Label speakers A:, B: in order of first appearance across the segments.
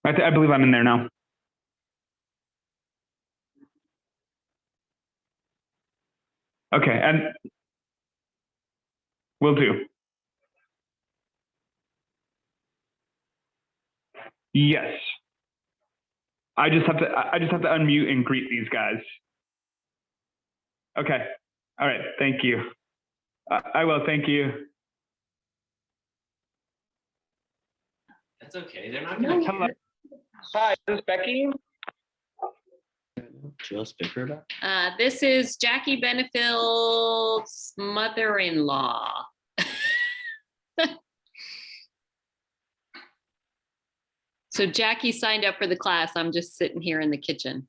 A: I believe I'm in there now. Okay, and will do. Yes. I just have to unmute and greet these guys. Okay. All right. Thank you. I will. Thank you.
B: That's okay. They're not gonna.
A: Hello. Hi, this is Becky.
B: Jill Spicker about.
C: This is Jackie Benefield's mother-in-law. So Jackie signed up for the class. I'm just sitting here in the kitchen.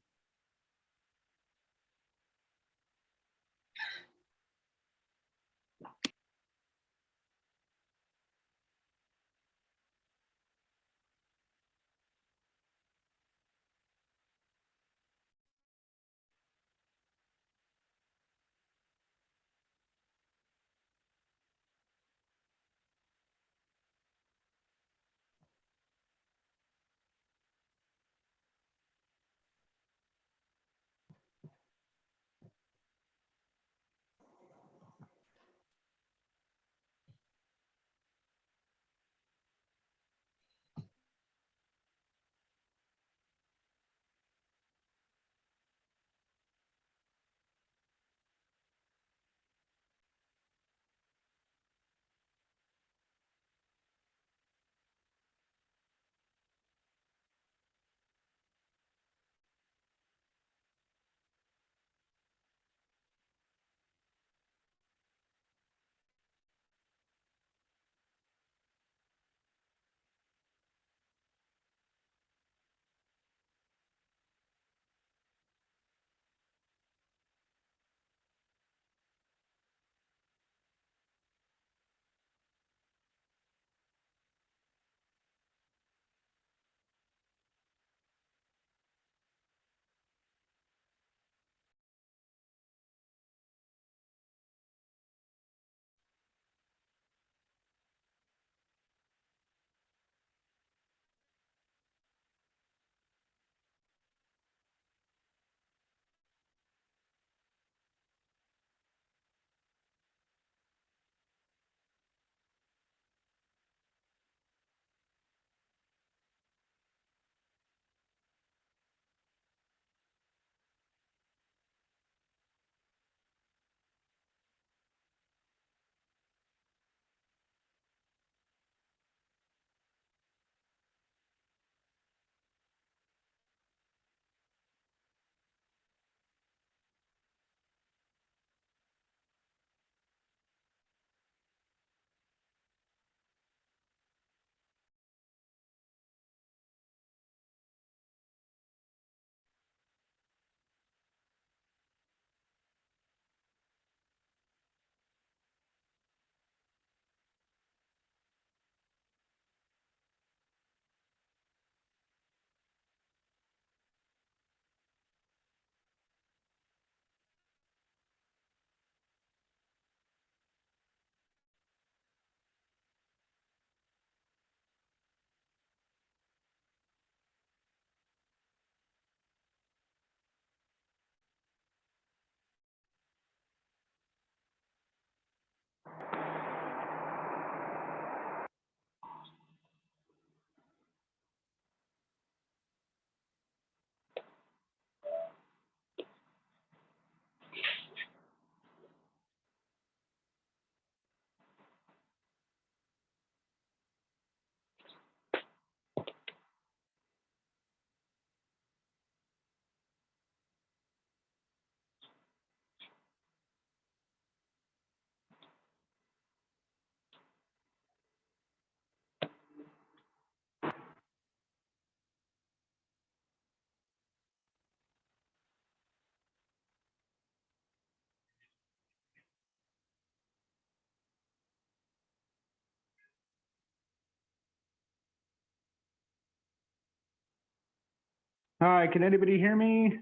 A: Hi, can anybody hear me?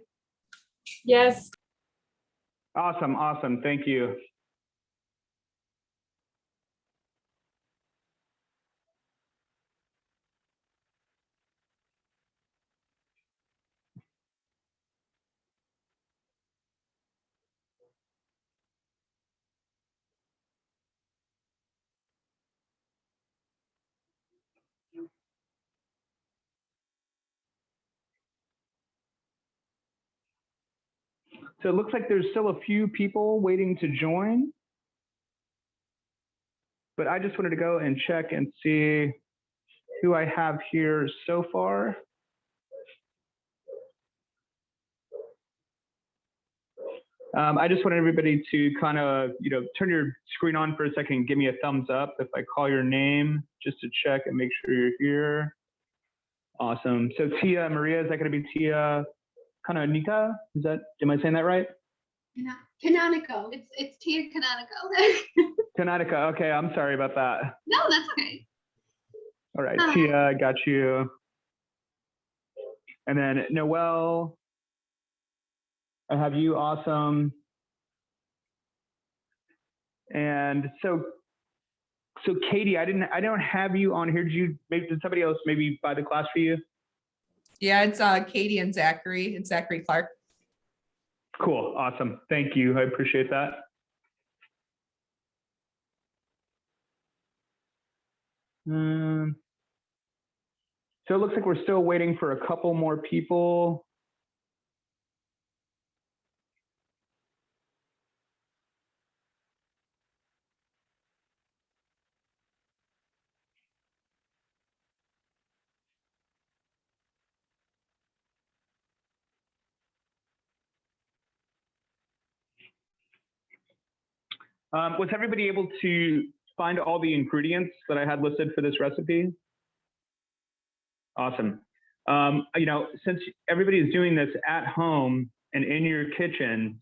D: Yes.
A: Awesome, awesome. Thank you. So it looks like there's still a few people waiting to join. But I just wanted to go and check and see who I have here so far. I just want everybody to kind of, turn your screen on for a second and give me a thumbs up if I call your name, just to check and make sure you're here. Awesome. So Tia Maria, is that going to be Tia Kanonika? Am I saying that right?
E: Canonical. It's Tia Canonical.
A: Kanonika. Okay, I'm sorry about that.
E: No, that's okay.
A: All right, Tia, I got you. And then Noelle, I have you. Awesome. And so Katie, I don't have you on here. Did somebody else maybe buy the class for you?
F: Yeah, it's Katie and Zachary. It's Zachary Clark.
A: Cool. Awesome. Thank you. I appreciate that. So it looks like we're still waiting for a couple more people. Was everybody able to find all the ingredients that I had listed for this recipe? Awesome. Since everybody is doing this at home and in your kitchens,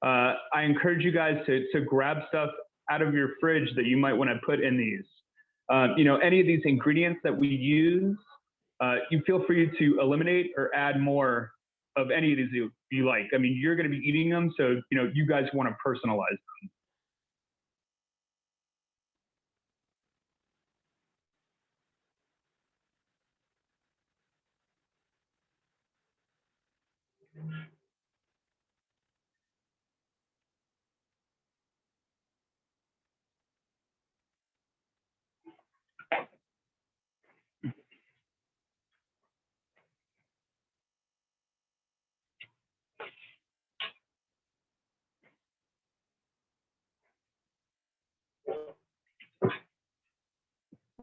A: I encourage you guys to grab stuff out of your fridge that you might want to put in these. Any of these ingredients that we use, you feel free to eliminate or add more of any of these you like. I mean, you're going to be eating them, so you guys want to personalize them.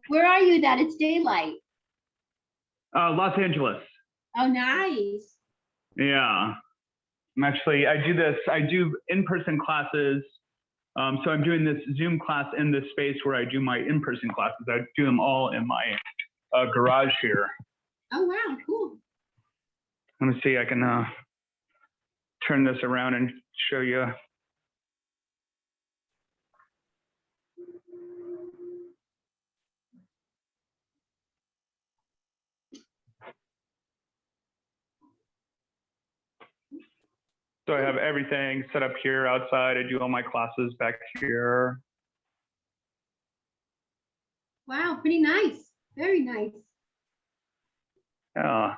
E: Where are you that it's daylight?
A: Los Angeles.
E: Oh, nice.
A: Yeah. I do in-person classes. So I'm doing this Zoom class in this space where I do my in-person classes. I do them all in my garage here.
E: Oh, wow, cool.
A: Let me see, I can turn this around and show you. So I have everything set up here outside. I do all my classes back here.
E: Wow, pretty nice. Very nice.
A: Yeah.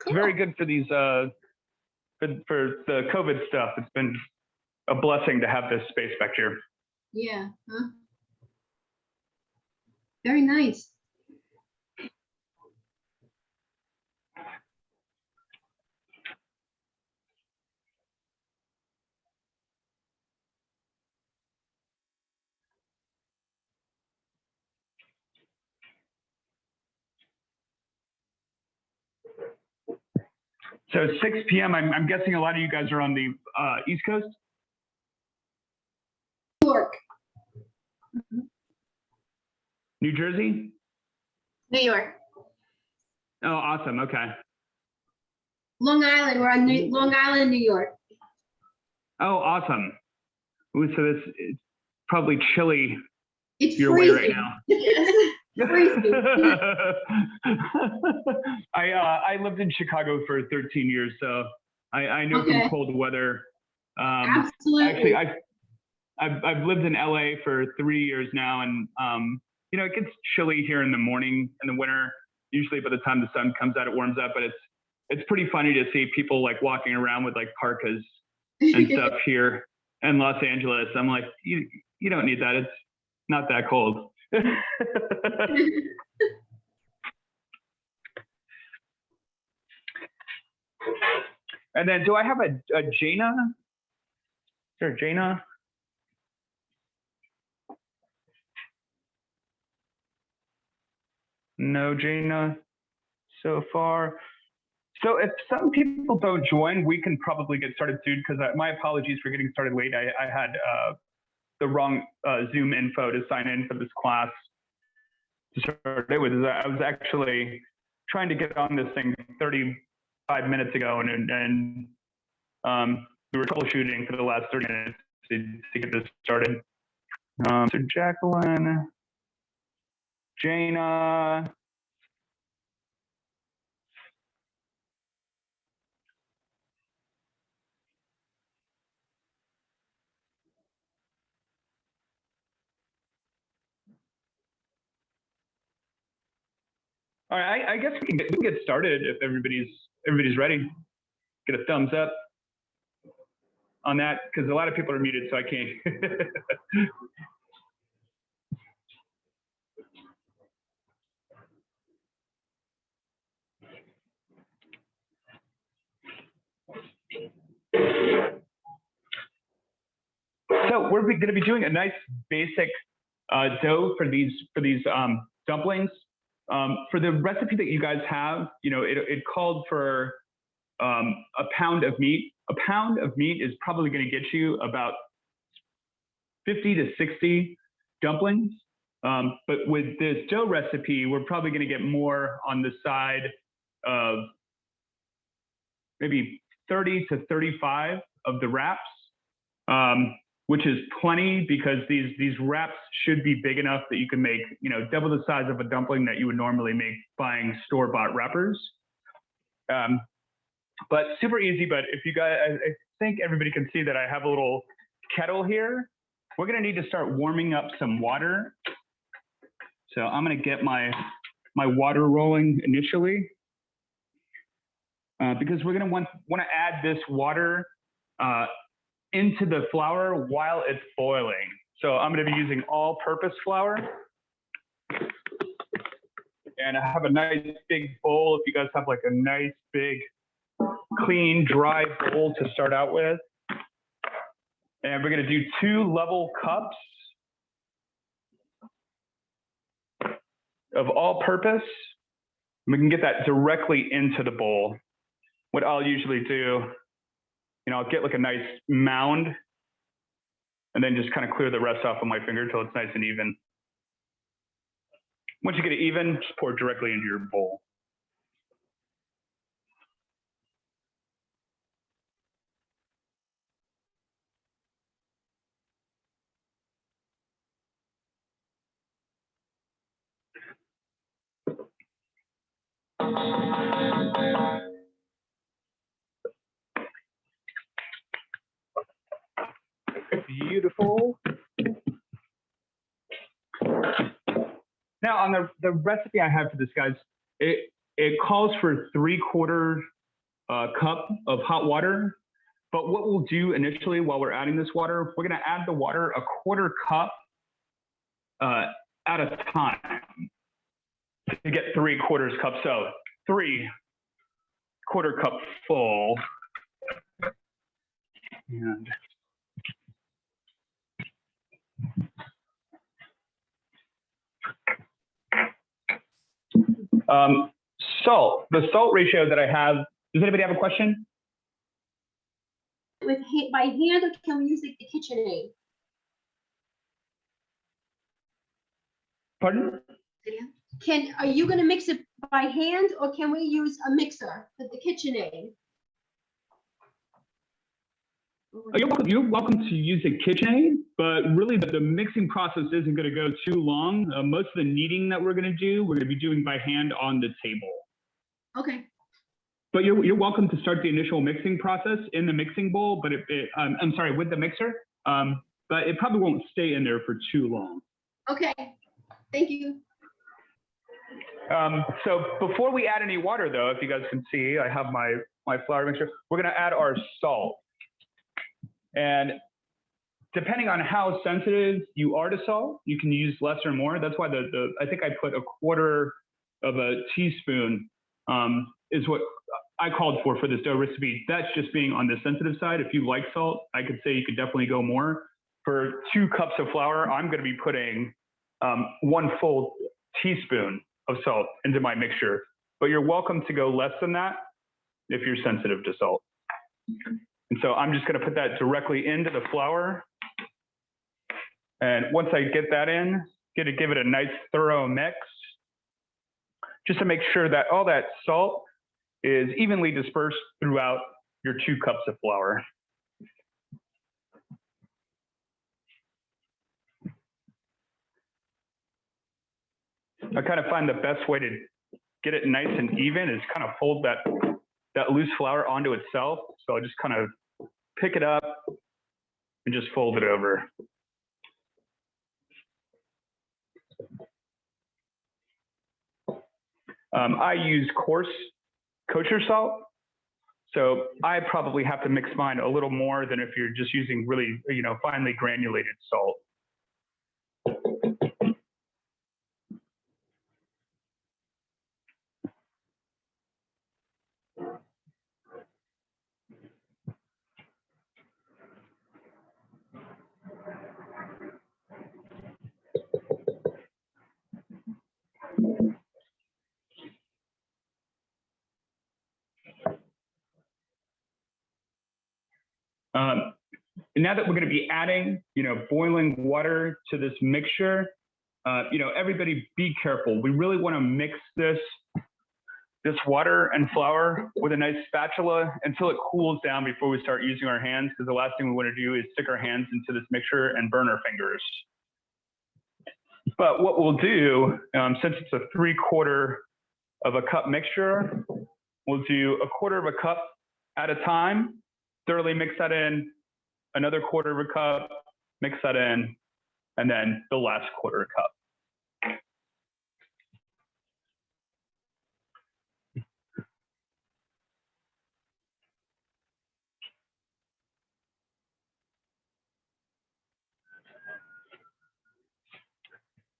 A: It's very good for these, for the COVID stuff. It's been a blessing to have this space back here.
E: Yeah. Huh? Very nice.
A: So 6 p.m., I'm guessing a lot of you guys are on the East Coast?
E: New York.
A: New Jersey?
E: New York.
A: Oh, awesome. Okay.
E: Long Island. We're on Long Island, New York.
A: Oh, awesome. Ooh, so it's probably chilly
E: It's
A: your way
E: freezing.
A: right now.
E: Freezing.
A: I lived in Chicago for 13 years, so I know
E: Okay.
A: from cold weather.
E: Absolutely.
A: Actually, I've lived in LA for 3 years now, and it gets chilly here in the morning in the winter. Usually, by the time the sun comes out, it warms up. But it's pretty funny to see people like walking around with like parkas and stuff here in Los Angeles. I'm like, you don't need that. It's not that cold. And then do I have a Jaina? Is there a Jaina? No Jaina so far. So if some people don't join, we can probably get started soon, because my apologies for getting started late. I had the wrong Zoom info to sign in for this class to start it with. I was actually trying to get on this thing 35 minutes ago, and we were troubleshooting for the last 30 minutes to get this started. So Jacqueline, Jaina, all right, I guess we can get started if everybody's ready. Get a thumbs up on that, because a lot of people are muted, so I can't. So we're going to be doing a nice basic dough for these dumplings. For the recipe that you guys have, it called for a pound of meat. A pound of meat is probably going to get you about 50 to 60 dumplings. But with this dough recipe, we're probably going to get more on the side of maybe 30 to 35 of the wraps, which is plenty, because these wraps should be big enough that you can make, double the size of a dumpling that you would normally make buying store-bought wrappers. But super easy. But if you guys, I think everybody can see that I have a little kettle here. We're gonna need to start warming up some water. So I'm gonna get my water rolling initially, because we're gonna want to add this water into the flour while it's boiling. So I'm gonna be using all-purpose flour. And I have a nice big bowl. If you guys have like a nice big, clean, dry bowl to start out with. And we're gonna do 2 level cups of all-purpose. We can get that directly into the bowl. What I'll usually do, I'll get like a nice mound and then just kind of clear the rest off of my finger until it's nice and even. Once you get it even, just pour it directly into your bowl. Beautiful. Now on the recipe I have for this, guys, it calls for 3/4 cup of hot water. But what we'll do initially while we're adding this water, we're gonna add the water 1/4 cup at a time to get 3/4 cup. So 3/4 cup full. And salt, the salt ratio that I have, does anybody have a question?
E: By hand, or can we use the KitchenAid?
A: Pardon?
E: Are you gonna mix it by hand, or can we use a mixer with the KitchenAid?
A: You're welcome to use a KitchenAid, but really the mixing process isn't going to go too long. Most of the kneading that we're going to be doing by hand on the table.
E: Okay.
A: But you're welcome to start the initial mixing process in the mixing bowl, but I'm sorry, with the mixer, but it probably won't stay in there for too long.
E: Okay, thank you.
A: So before we add any water, though, if you guys can see, I have my flour mixture. We're going to add our salt. And depending on how sensitive you are to salt, you can use less or more. That's why I think I put 1/4 of a teaspoon is what I called for this dough recipe. That's just being on the sensitive side. If you like salt, I could say you could definitely go more. For 2 cups of flour, I'm going to be putting 1 full teaspoon of salt into my mixture. But you're welcome to go less than that if you're sensitive to salt. And so I'm just going to put that directly into the flour. And once I get that in, give it a nice thorough mix, just to make sure that all that salt is evenly dispersed throughout your 2 cups of flour. I kind of find the best way to get it nice and even is kind of fold that loose flour onto itself. So I just kind of pick it up and just fold it over. I use coarse kosher salt. So I probably have to mix mine a little more than if you're just using really, finely granulated salt. Now that we're going to be adding, boiling water to this mixture, everybody be careful. We really want to mix this water and flour with a nice spatula until it cools down before we start using our hands, because the last thing we want to do is stick our hands into this mixture and burn our fingers. But what we'll do, since it's a 3/4 of a cup mixture, we'll do a 1/4 of a cup at a time, thoroughly mix that in, another 1/4 of a cup, mix that in, and then the last 1/4 cup.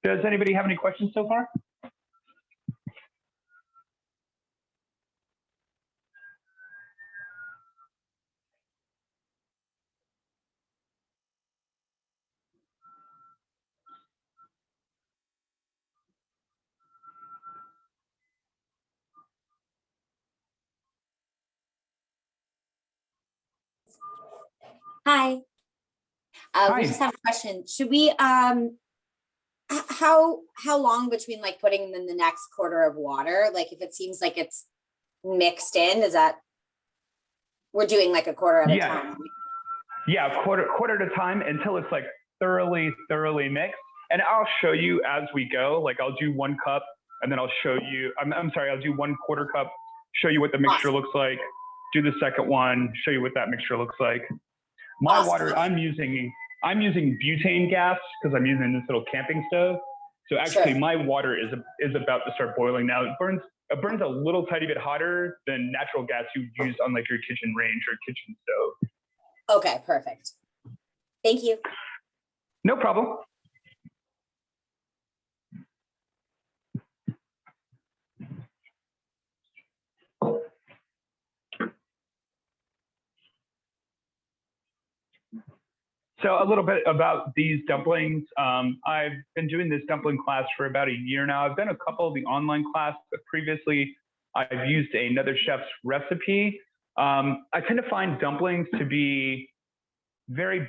A: Does anybody have any questions so far?
G: Hi.
A: Hi.
G: We just have a question. Should we, how long between like putting in the next 1/4 of water? Like if it seems like it's mixed in, is that, we're doing like a 1/4 at a time?
A: Yeah, quarter at a time until it's like thoroughly mixed. And I'll show you as we go. Like I'll do 1 cup and then I'll show you, I'm sorry, I'll do 1/4 cup, show you what the mixture looks like, do the second one, show you what that mixture looks like. My water, I'm using butane gas because I'm using this little camping stove. So actually my water is about to start boiling now. It burns a little tiny bit hotter than natural gas you use on like your kitchen range or kitchen stove.
G: Okay, perfect. Thank you.
A: No problem. So a little bit about these dumplings. I've been doing this dumpling class for about a year now. I've done a couple of the online class, but previously I've used another chef's recipe. I tend to find dumplings to be very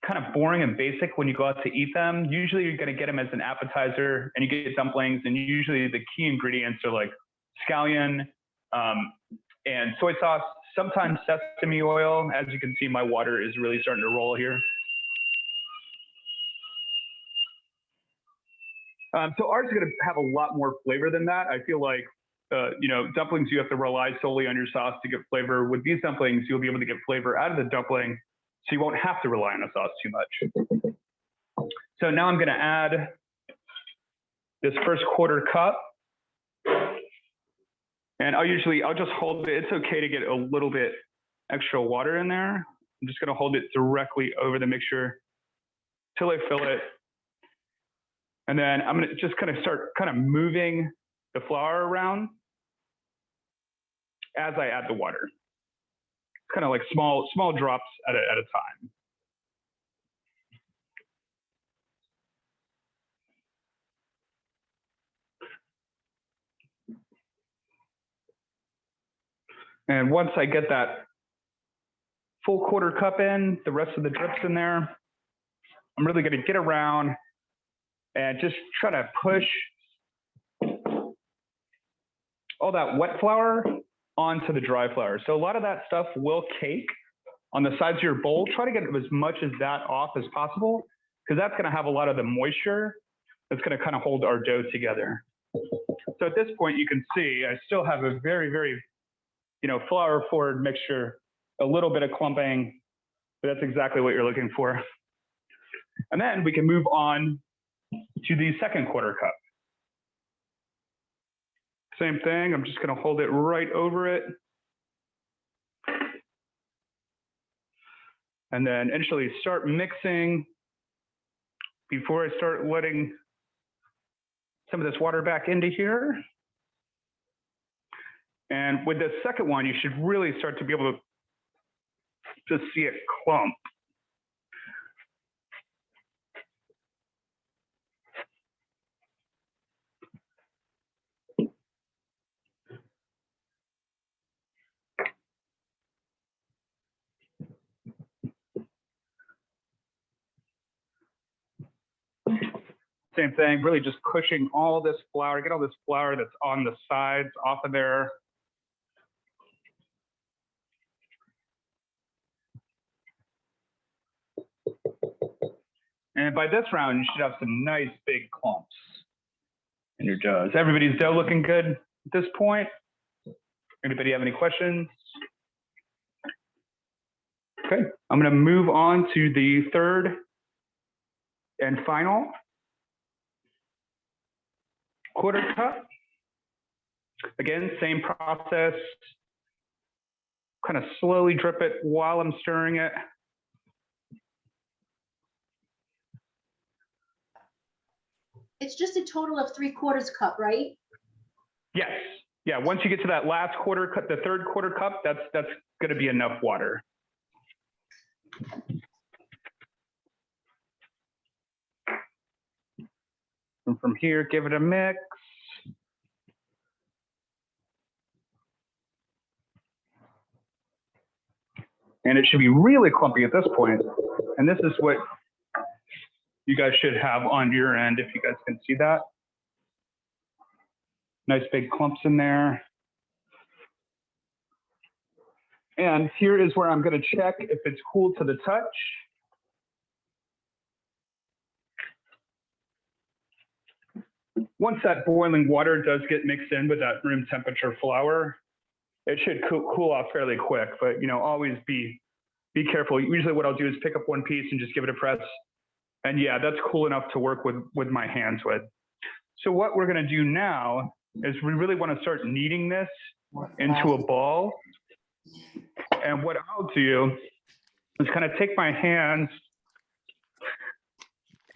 A: kind of boring and basic when you go out to eat them. Usually you're going to get them as an appetizer and you get dumplings, and usually the key ingredients are like scallion and soy sauce, sometimes sesame oil. As you can see, my water is really starting to roll here. So ours is going to have a lot more flavor than that. I feel like, dumplings, you have to rely solely on your sauce to get flavor. With these dumplings, you'll be able to get flavor out of the dumpling, so you won't have to rely on the sauce too much. So now I'm going to add this first 1/4 cup. And I'll just hold it. It's okay to get a little bit extra water in there. I'm just going to hold it directly over the mixture till I fill it. And then I'm going to just kind of start moving the flour around as I add the water. Kind of like small drops at a time. And once I get that full quarter cup in, the rest of the drips in there, I'm really going to get around and just try to push all that wet flour onto the dry flour. So a lot of that stuff will cake on the sides of your bowl. Try to get as much of that off as possible, because that's going to have a lot of the moisture that's going to kind of hold our dough together. So at this point, you can see I still have a very, very, flour forward mixture, a little bit of clumping, but that's exactly what you're looking for. And then we can move on to the second quarter cup. Same thing, I'm just gonna hold it right over it. And then initially start mixing before I start letting some of this water back into here. And with the second one, you should really start to be able to see it clump. Same thing, really just pushing all this flour, get all this flour that's on the sides off of there. And by this round, you should have some nice big clumps in your dough. Is everybody's dough looking good at this point? Anybody have any questions? Okay, I'm gonna move on to the third and final quarter cup. Again, same process. Kind of slowly drip it while I'm stirring it.
E: It's just a total of 3/4 cup, right?
A: Yes. Yeah, once you get to that last quarter cup, the third quarter cup, that's gonna be enough water. And from here, give it a mix. And it should be really clumpy at this point. And this is what you guys should have on your end, if you guys can see that. Nice big clumps in there. And here is where I'm gonna check if it's cool to the touch. Once that boiling water does get mixed in with that room temperature flour, it should cool off fairly quick, but always be careful. Usually what I'll do is pick up one piece and just give it a press. And yeah, that's cool enough to work with my hands with. So what we're gonna do now is we really wanna start kneading this into a ball. And what I'll do is kind of take my hands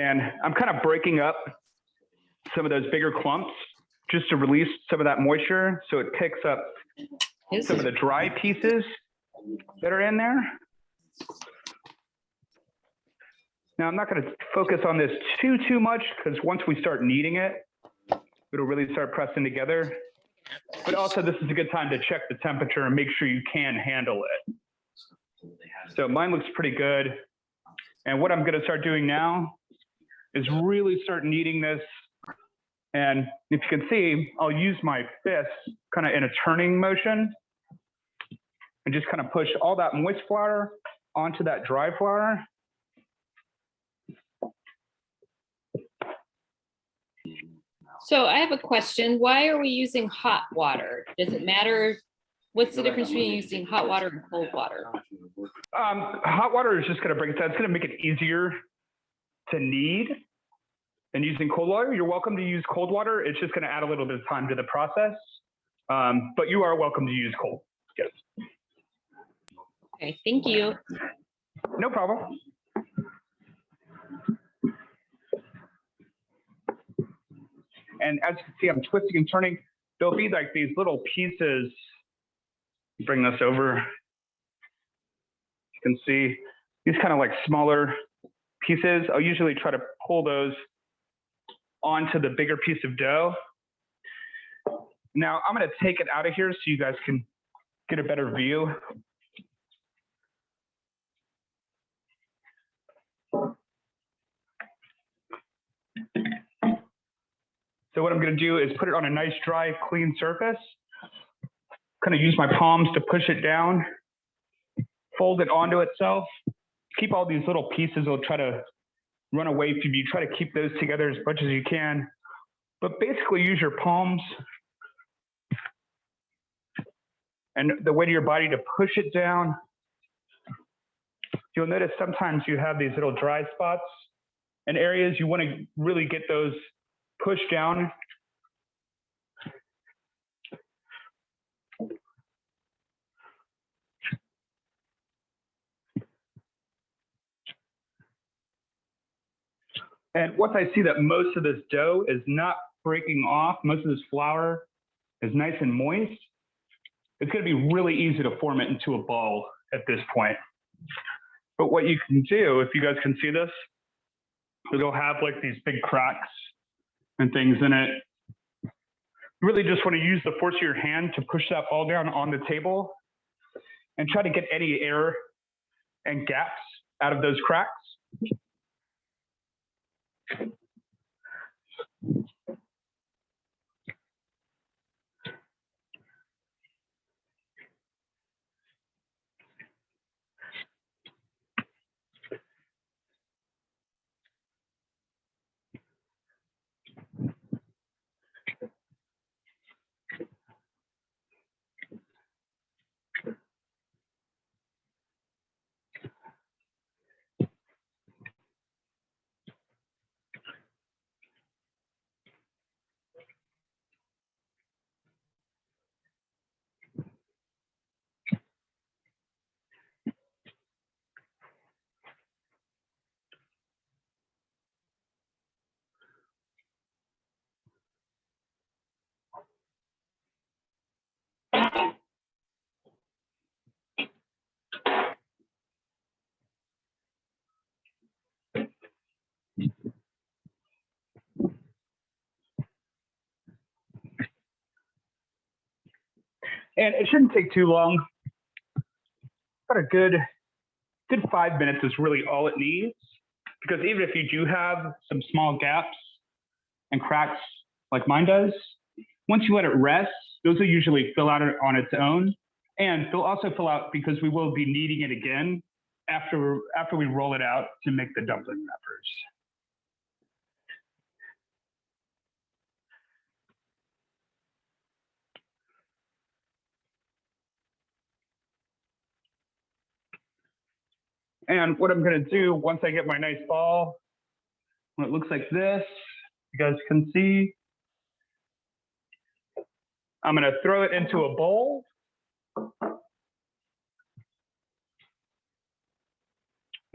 A: and I'm kind of breaking up some of those bigger clumps just to release some of that moisture so it picks up some of the dry pieces that are in there. Now I'm not going to focus on this too much because once we start kneading it, it'll really start pressing together. But also this is a good time to check the temperature and make sure you can handle it. So mine looks pretty good. And what I'm going to start doing now is really start kneading this. And if you can see, I'll use my fist kind of in a turning motion and just kind of push all that moist flour onto that dry flour.
C: So I have a question. Why are we using hot water? Does it matter? What's the difference between using hot water and cold water?
A: Hot water is just going to break it down. It's going to make it easier to knead than using cold water. You're welcome to use cold water. It's just going to add a little bit of time to the process. But you are welcome to use cold. Yes.
C: Okay, thank you.
A: No problem. And as you can see, I'm twisting and turning. There'll be like these little pieces Bring this over. You can see these kind of like smaller pieces. I'll usually try to pull those onto the bigger piece of dough. Now I'm going to take it out of here so you guys can get a better view. So what I'm going to do is put it on a nice, dry, clean surface. Kind of use my palms to push it down, fold it onto itself. Keep all these little pieces. Will try to run away from you. Try to keep those together as much as you can. But basically use your palms and the weight of your body to push it down. You'll notice sometimes you have these little dry spots and areas. You want to really get those pushed down. And once I see that most of this dough is not breaking off, most of this flour is nice and moist, it's going to be really easy to form it into a ball at this point. But what you can do, if you guys can see this, it'll have like these big cracks and things in it. You really just want to use the force of your hand to push that ball down on the table and try to get any air and gaps out of those cracks. And it shouldn't take too long. About a good 5 minutes is really all it needs. Because even if you do have some small gaps and cracks like mine does, once you let it rest, those will usually fill out on its own. And they'll also fill out because we will be kneading it again after we roll it out to make the dumpling wrappers. And what I'm going to do once I get my nice ball, when it looks like this, you guys can see, I'm going to throw it into a bowl. I'm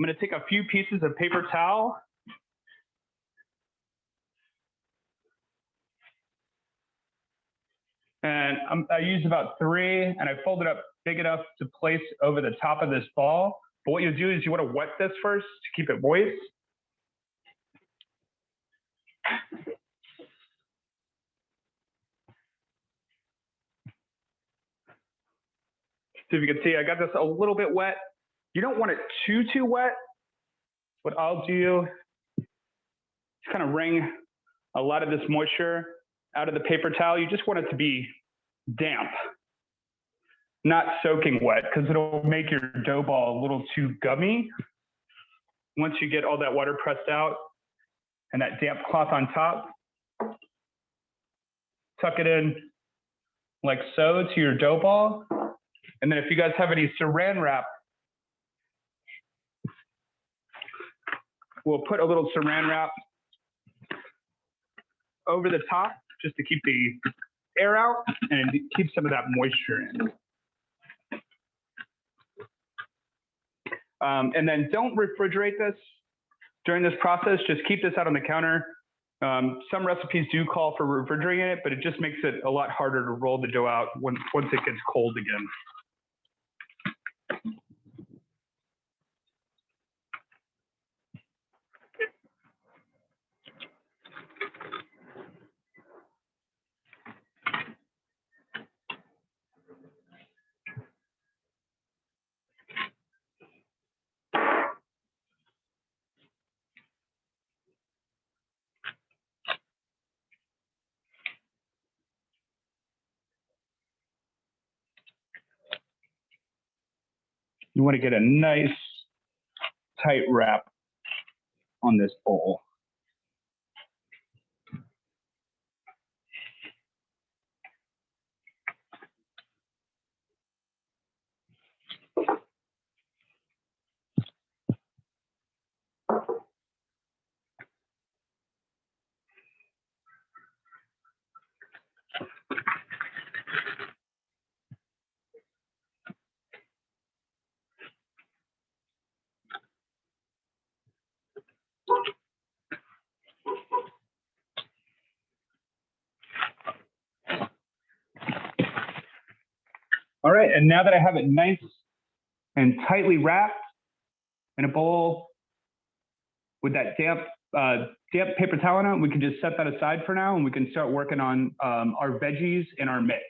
A: going to take a few pieces of paper towel. And I use about 3, and I fold it up big enough to place over the top of this ball. But what you'll do is you want to wet this first to keep it moist. So if you can see, I got this a little bit wet. You don't want it too wet. What I'll do is kind of wring a lot of this moisture out of the paper towel. You just want it to be damp, not soaking wet, because it'll make your dough ball a little too gummy. Once you get all that water pressed out and that damp cloth on top, tuck it in like so to your dough ball. And then if you guys have any saran wrap, we'll put a little saran wrap over the top just to keep the air out and keep some of that moisture in. And then don't refrigerate this during this process. Just keep this out on the counter. Some recipes do call for refrigerating it, but it just makes it a lot harder to roll the dough out once it gets cold again. You want to get a nice tight wrap on this bowl. All right, and now that I have it nice and tightly wrapped in a bowl with that damp paper towel on it, we can just set that aside for now and we can start working on our veggies in our mix.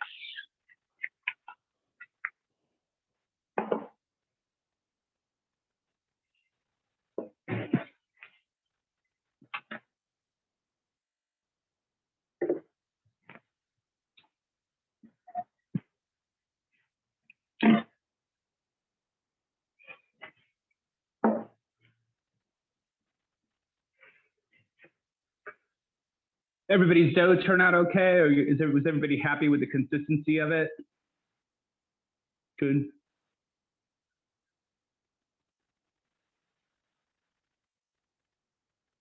A: Everybody's dough turn out okay? Or was everybody happy with the consistency of it? Good.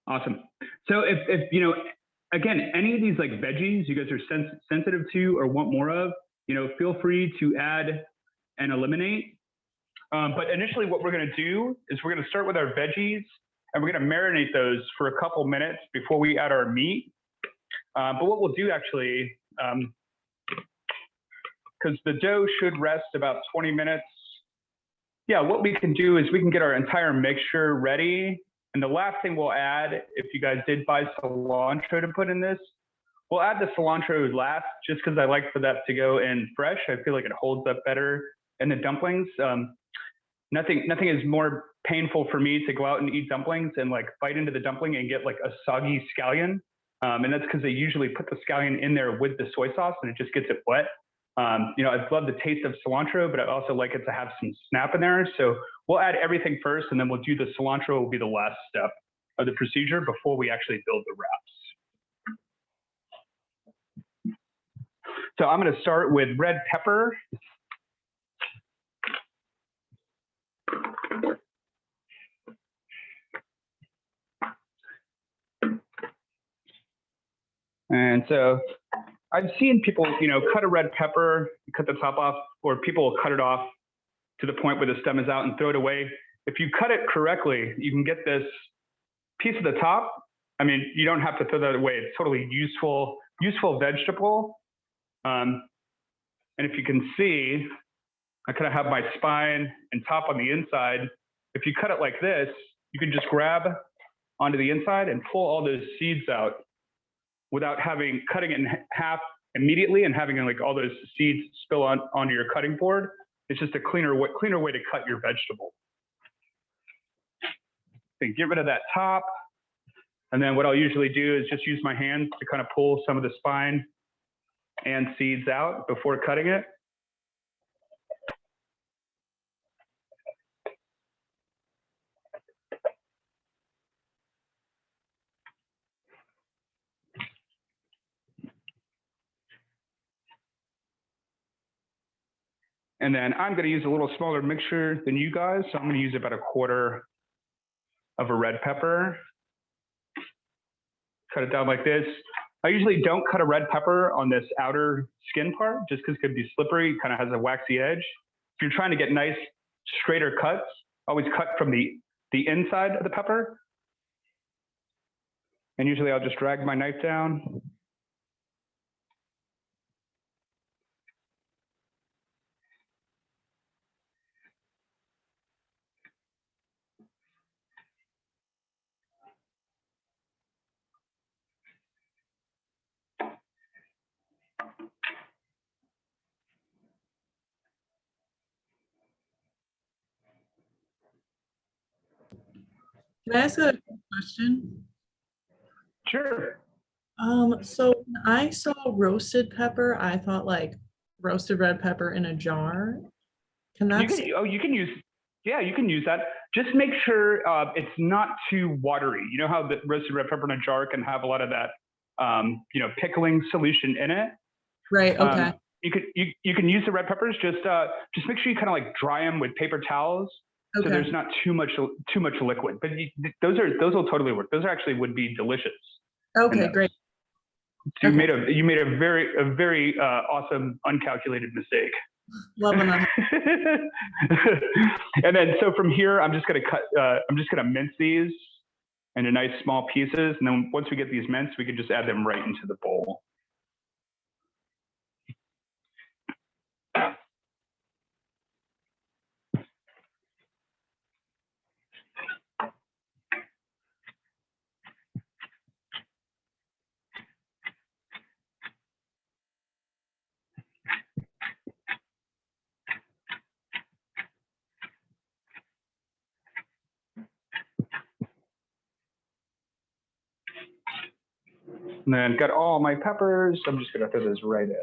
A: Awesome. So if you know, again, any of these like veggies you guys are sensitive to or want more of, you know, feel free to add and eliminate. But initially what we're gonna do is we're gonna start with our veggies and we're gonna marinate those for a couple minutes before we add our meat. But what we'll do actually, because the dough should rest about 20 minutes. Yeah, what we can do is we can get our entire mixture ready. And the last thing we'll add, if you guys did buy cilantro to put in this, we'll add the cilantro last, just because I like for that to go in fresh. I feel like it holds up better in the dumplings. Nothing is more painful for me to go out and eat dumplings and like bite into the dumpling and get like a soggy scallion. And that's because they usually put the scallion in there with the soy sauce and it just gets it wet. You know, I love the taste of cilantro, but I also like it to have some snap in there. So we'll add everything first and then we'll do the cilantro will be the last step of the procedure before we actually build the wraps. So I'm going to start with red pepper. And so I've seen people, you know, cut a red pepper, cut the top off, or people will cut it off to the point where the stem is out and throw it away. If you cut it correctly, you can get this piece of the top. I mean, you don't have to throw that away. It's totally useful vegetable. And if you can see, I kind of have my spine and top on the inside. If you cut it like this, you can just grab onto the inside and pull all those seeds out without cutting it in half immediately and having like all those seeds spill onto your cutting board. It's just a cleaner way to cut your vegetable. Then get rid of that top. And then what I'll usually do is just use my hands to kind of pull some of the spine and seeds out before cutting it. And then I'm going to use a little smaller mixture than you guys. So I'm going to use about 1/4 of a red pepper. Cut it down like this. I usually don't cut a red pepper on this outer skin part just because it could be slippery, it kind of has a waxy edge. If you're trying to get nice straighter cuts, always cut from the inside of the pepper. And usually I'll just drag my knife down.
H: Can I ask a question?
A: Sure.
H: So when I saw roasted pepper, I thought like roasted red pepper in a jar. Can
A: You
H: that?
A: can, oh, you can use, yeah, you can use that. Just make sure it's not too watery. You know how the roasted red pepper in a jar can have a lot of that, pickling solution in it.
H: Right. Okay.
A: You can use the red peppers. Just make sure you kind of like dry them with paper towels, so
H: Okay.
A: there's not too much liquid. But those will totally work. Those actually would be delicious.
H: Okay. Great.
A: So
H: Okay.
A: you made a very awesome uncalculated mistake.
H: Loving that.
A: And then so from here, I'm just gonna mince these into nice small pieces, and then once we get these minced, we can just add them right into the bowl. And then got all my peppers. I'm just gonna throw those right in.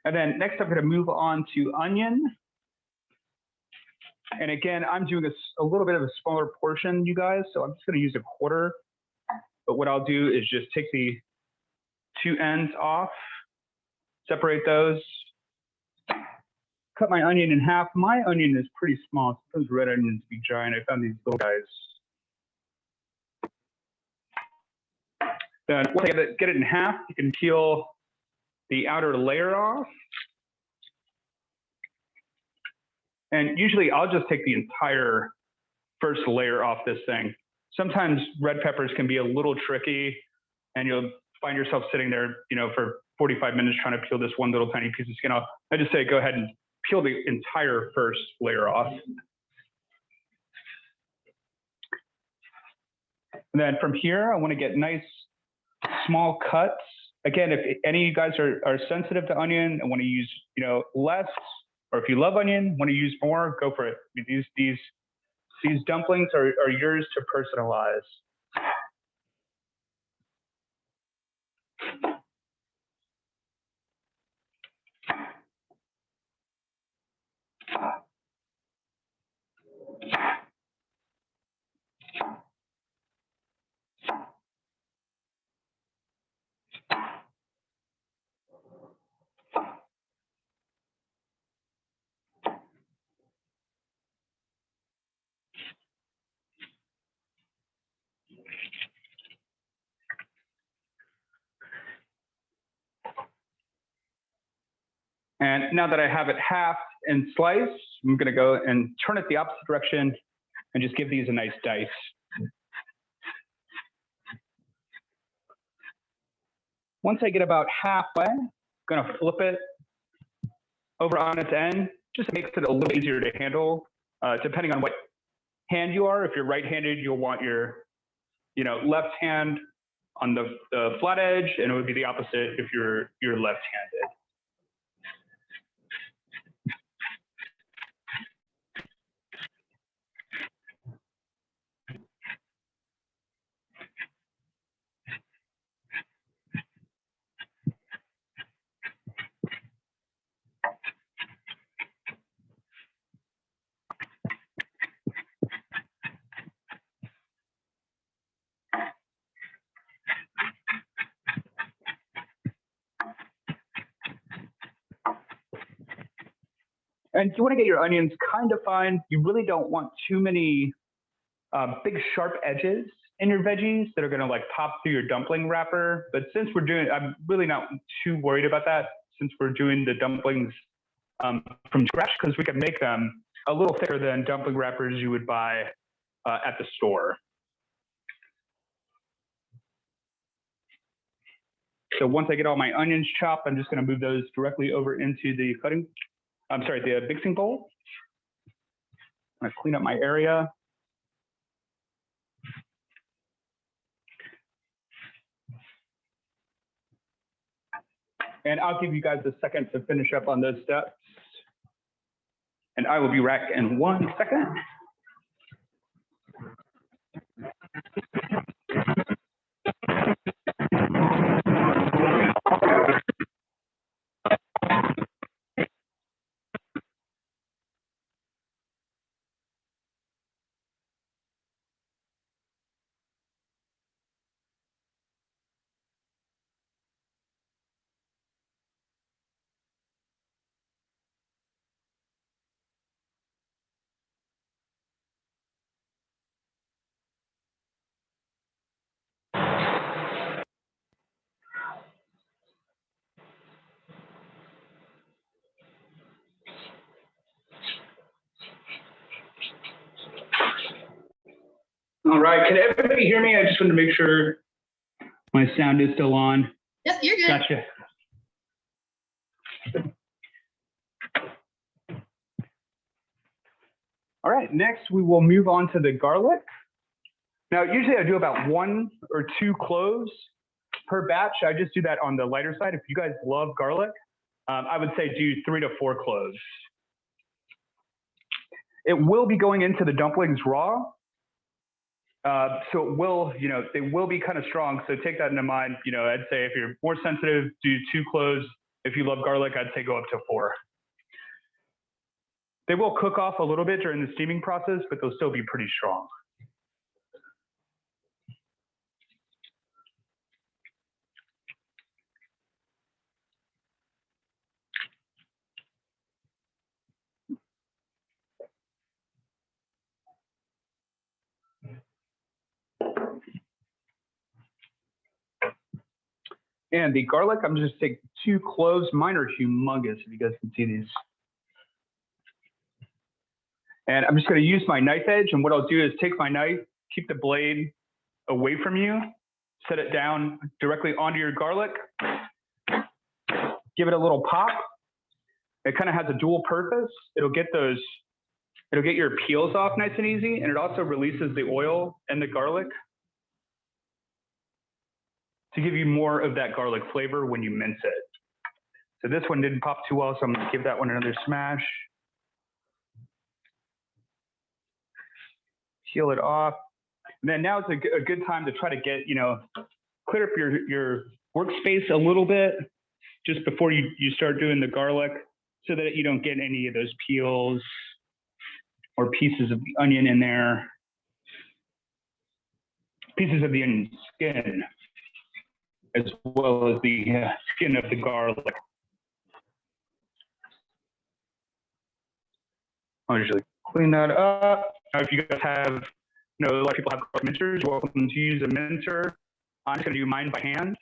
A: And then next I'm gonna move on to onion. And again, I'm doing a little bit of a smaller portion, you guys, so I'm just gonna use a quarter. But what I'll do is just take the two ends off, separate those, cut my onion in half. My onion is pretty small. Sometimes red onions be giant. I found these little guys. Then once I get it in half, you can peel the outer layer off. And usually I'll just take the entire first layer off this thing. Sometimes red peppers can be a little tricky, and you'll find yourself sitting there, for 45 minutes trying to peel this one little tiny piece of skin off. I just say go ahead and peel the entire first layer off. And then from here, I want to get nice small cuts. Again, if any of you guys are sensitive to onion and want to use, less, or if you love onion, want to use more, go for it. These dumplings are yours to personalize. And now that I have it halved and sliced, I'm going to go and turn it the opposite direction and just give these a nice dice. Once I get about halfway, I'm going to flip it over on its end. Just makes it a little easier to handle, depending on what hand you are. If you're right-handed, you'll want your left hand on the flat edge, and it would be the opposite if you're left-handed. And you want to get your onions kind of fine. You really don't want too many big sharp edges in your veggies that are going to like pop through your dumpling wrapper. But since we're doing, I'm really not too worried about that since we're doing the dumplings from scratch, because we can make them a little thicker than dumpling wrappers you would buy at the store. So once I get all my onions chopped, I'm just going to move those directly over into the the mixing bowl. I'm going to clean up my area. And I'll give you guys a second to finish up on those steps. And I will be back in 1 second. All right, can everybody hear me? I just wanted to make sure my sound is still on.
E: Yep, you're good.
A: Gotcha. All right, next we will move on to the garlic. Now, usually I do about 1 or 2 cloves per batch. I just do that on the lighter side. If you guys love garlic, I would say do 3 to 4 cloves. It will be going into the dumplings raw. So it will, they will be kind of strong. So take that into mind. I'd say if you're more sensitive, do 2 cloves. If you love garlic, I'd say go up to 4. They will cook off a little bit during the steaming process, but they'll still be pretty strong. And the garlic, I'm just taking 2 cloves. Mine are humongous, if you guys can see these. And I'm just going to use my knife edge. And what I'll do is take my knife, keep the blade away from you, set it down directly onto your garlic, give it a little pop. It kind of has a dual purpose. It'll get your peels off nice and easy. And it also releases the oil and the garlic to give you more of that garlic flavor when you mince it. So this one didn't pop too well, so I'm going to give that one another smash. Peel it off. And then now it's a good time to try to get, clear up your workspace a little bit just before you start doing the garlic so that you don't get any of those peels or pieces of the onion in there. Pieces of the onion skin, as well as the skin of the garlic. I'll usually clean that up. Now, if you guys have, a lot of people have garlic mincers, you're welcome to use a mincer. I'm just going to do mine by hand.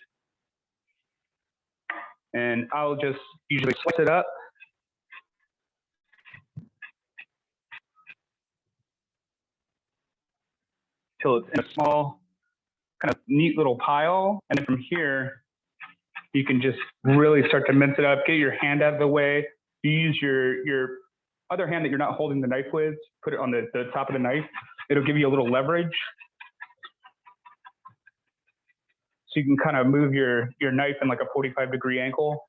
A: And I'll just usually slice it up. Till it's in a small, kind of neat little pile. And then from here, you can just really start to mince it up, get your hand out of the way. You use your other hand that you're not holding the knife with, put it on the top of the knife. It'll give you a little leverage. So you can kind of move your knife in like a 45-degree angle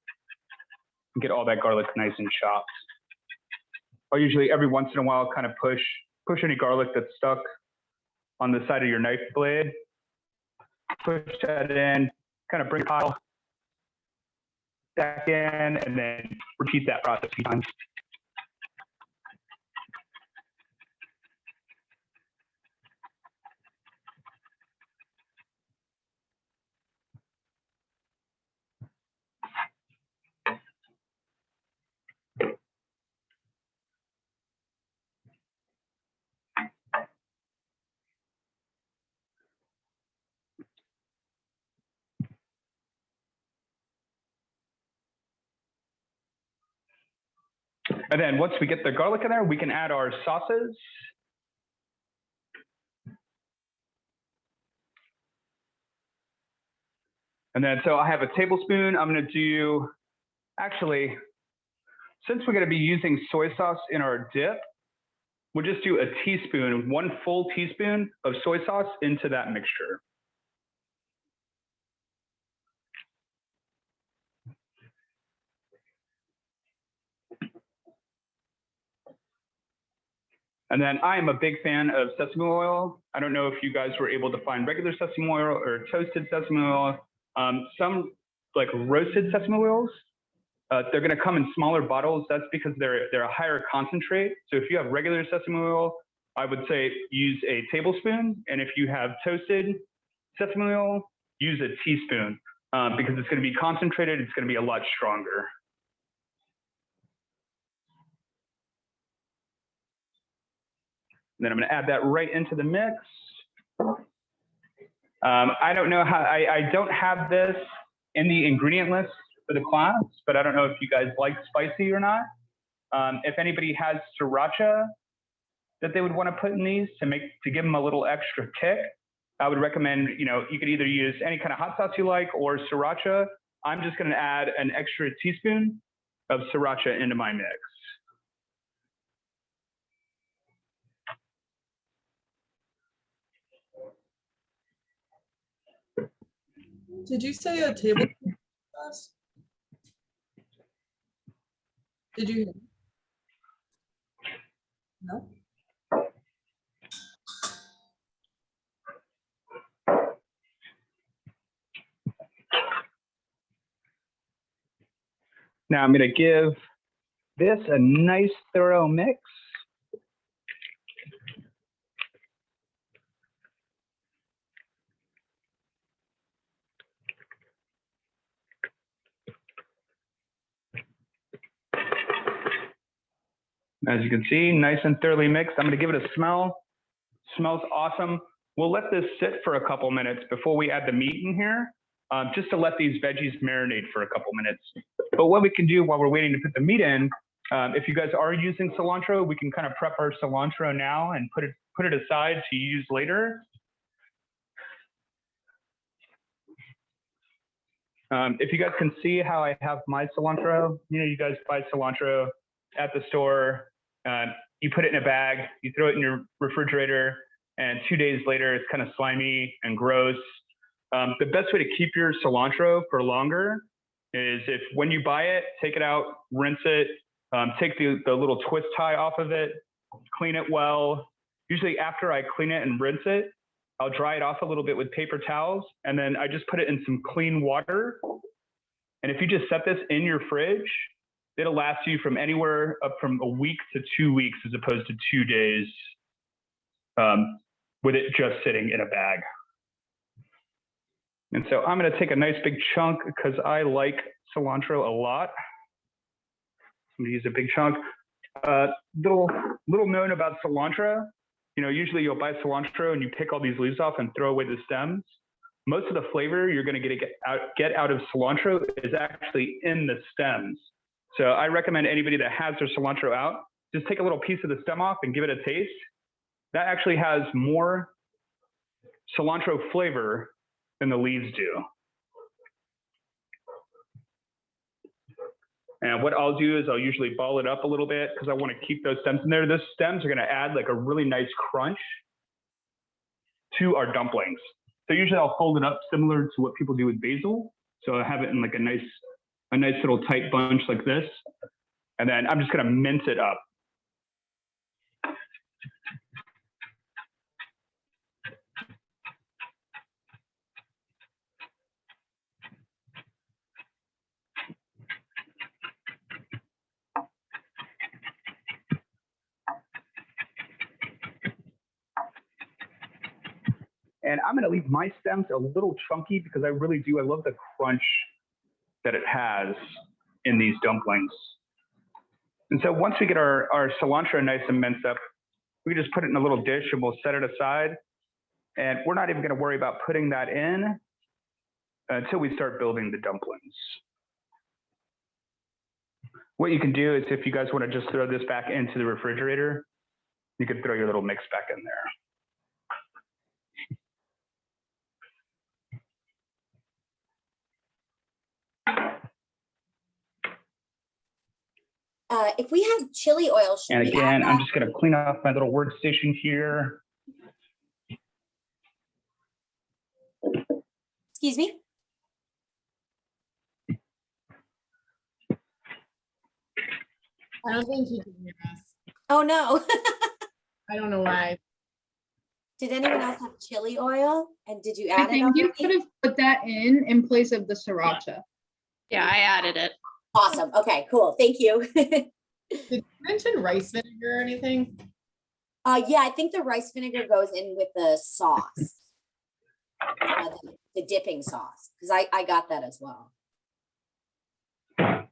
A: and get all that garlic nice and chopped. I'll usually every once in a while kind of push any garlic that's stuck on the side of your knife blade. Push that in, kind of bring the pile back in, and then repeat that process a few times. And then once we get the garlic in there, we can add our sauces. And then, so I have a tablespoon. I'm going to do, actually, since we're going to be using soy sauce in our dip, we'll just do a teaspoon, 1 full teaspoon of soy sauce into that mixture. And then I am a big fan of sesame oil. I don't know if you guys were able to find regular sesame oil or toasted sesame oil. Some like roasted sesame oils, they're going to come in smaller bottles. That's because they're a higher concentrate. So if you have regular sesame oil, I would say use a tablespoon. And if you have toasted sesame oil, use a teaspoon because it's going to be concentrated. It's going to be a lot stronger. And then I'm going to add that right into the mix. I don't know how, I don't have this in the ingredient list for the class, but I don't know if you guys like spicy or not. If anybody has sriracha that they would want to put in these to give them a little extra kick, I would recommend, you could either use any kind of hot sauce you like or sriracha. I'm just going to add an extra teaspoon of sriracha into my mix.
H: Did you say a tablespoon of sauce? Did you? No?
A: Now I'm going to give this a nice thorough mix. As you can see, nice and thoroughly mixed. I'm going to give it a smell. Smells awesome. We'll let this sit for a couple minutes before we add the meat in here, just to let these veggies marinate for a couple minutes. But what we can do while we're waiting to put the meat in, if you guys are using cilantro, we can kind of prep our cilantro now and put it aside to use later. If you guys can see how I have my cilantro, you guys buy cilantro at the store, you put it in a bag, you throw it in your refrigerator, and 2 days later, it's kind of slimy and gross. The best way to keep your cilantro for longer is when you buy it, take it out, rinse it, take the little twist tie off of it, clean it well. Usually after I clean it and rinse it, I'll dry it off a little bit with paper towels, and then I just put it in some clean water. And if you just set this in your fridge, it'll last you from anywhere up from a week to 2 weeks as opposed to 2 days with it just sitting in a bag. And so I'm going to take a nice big chunk because I like cilantro a lot. I'm going to use a big chunk. Little known about cilantro, usually you'll buy cilantro and you pick all these leaves off and throw away the stems. Most of the flavor you're going to get out of cilantro is actually in the stems. So I recommend anybody that has their cilantro out, just take a little piece of the stem off and give it a taste. That actually has more cilantro flavor than the leaves do. And what I'll do is I'll usually ball it up a little bit because I want to keep those stems in there. Those stems are going to add like a really nice crunch to our dumplings. So usually I'll fold it up similar to what people do with basil. So I have it in like a nice little tight bunch like this. And then I'm just going to mince it up. And I'm going to leave my stems a little chunky because I love the crunch that it has in these dumplings. And so once we get our cilantro nice and minced up, we just put it in a little dish and we'll set it aside. And we're not even going to worry about putting that in until we start building the dumplings. what you can do is if you guys want to just throw this back into the refrigerator, you could throw your little mix back in there.
G: If we have chili oil, should
A: And
G: we
A: again,
G: add
A: I'm
G: that?
A: just going to clean off my little workstation here.
G: Excuse me?
H: I don't think you can hear us.
G: Oh, no.
H: I don't know why.
G: Did anyone else have chili oil? And did you
D: I
G: add it
D: think you could
G: already?
D: have put that in place of the sriracha.
C: Yeah, I added it.
G: Awesome. Okay, cool. Thank you.
H: Did you mention rice vinegar or anything?
G: Yeah, I think the rice vinegar goes in with the sauce. The dipping sauce, because I got that as well.
H: Okay.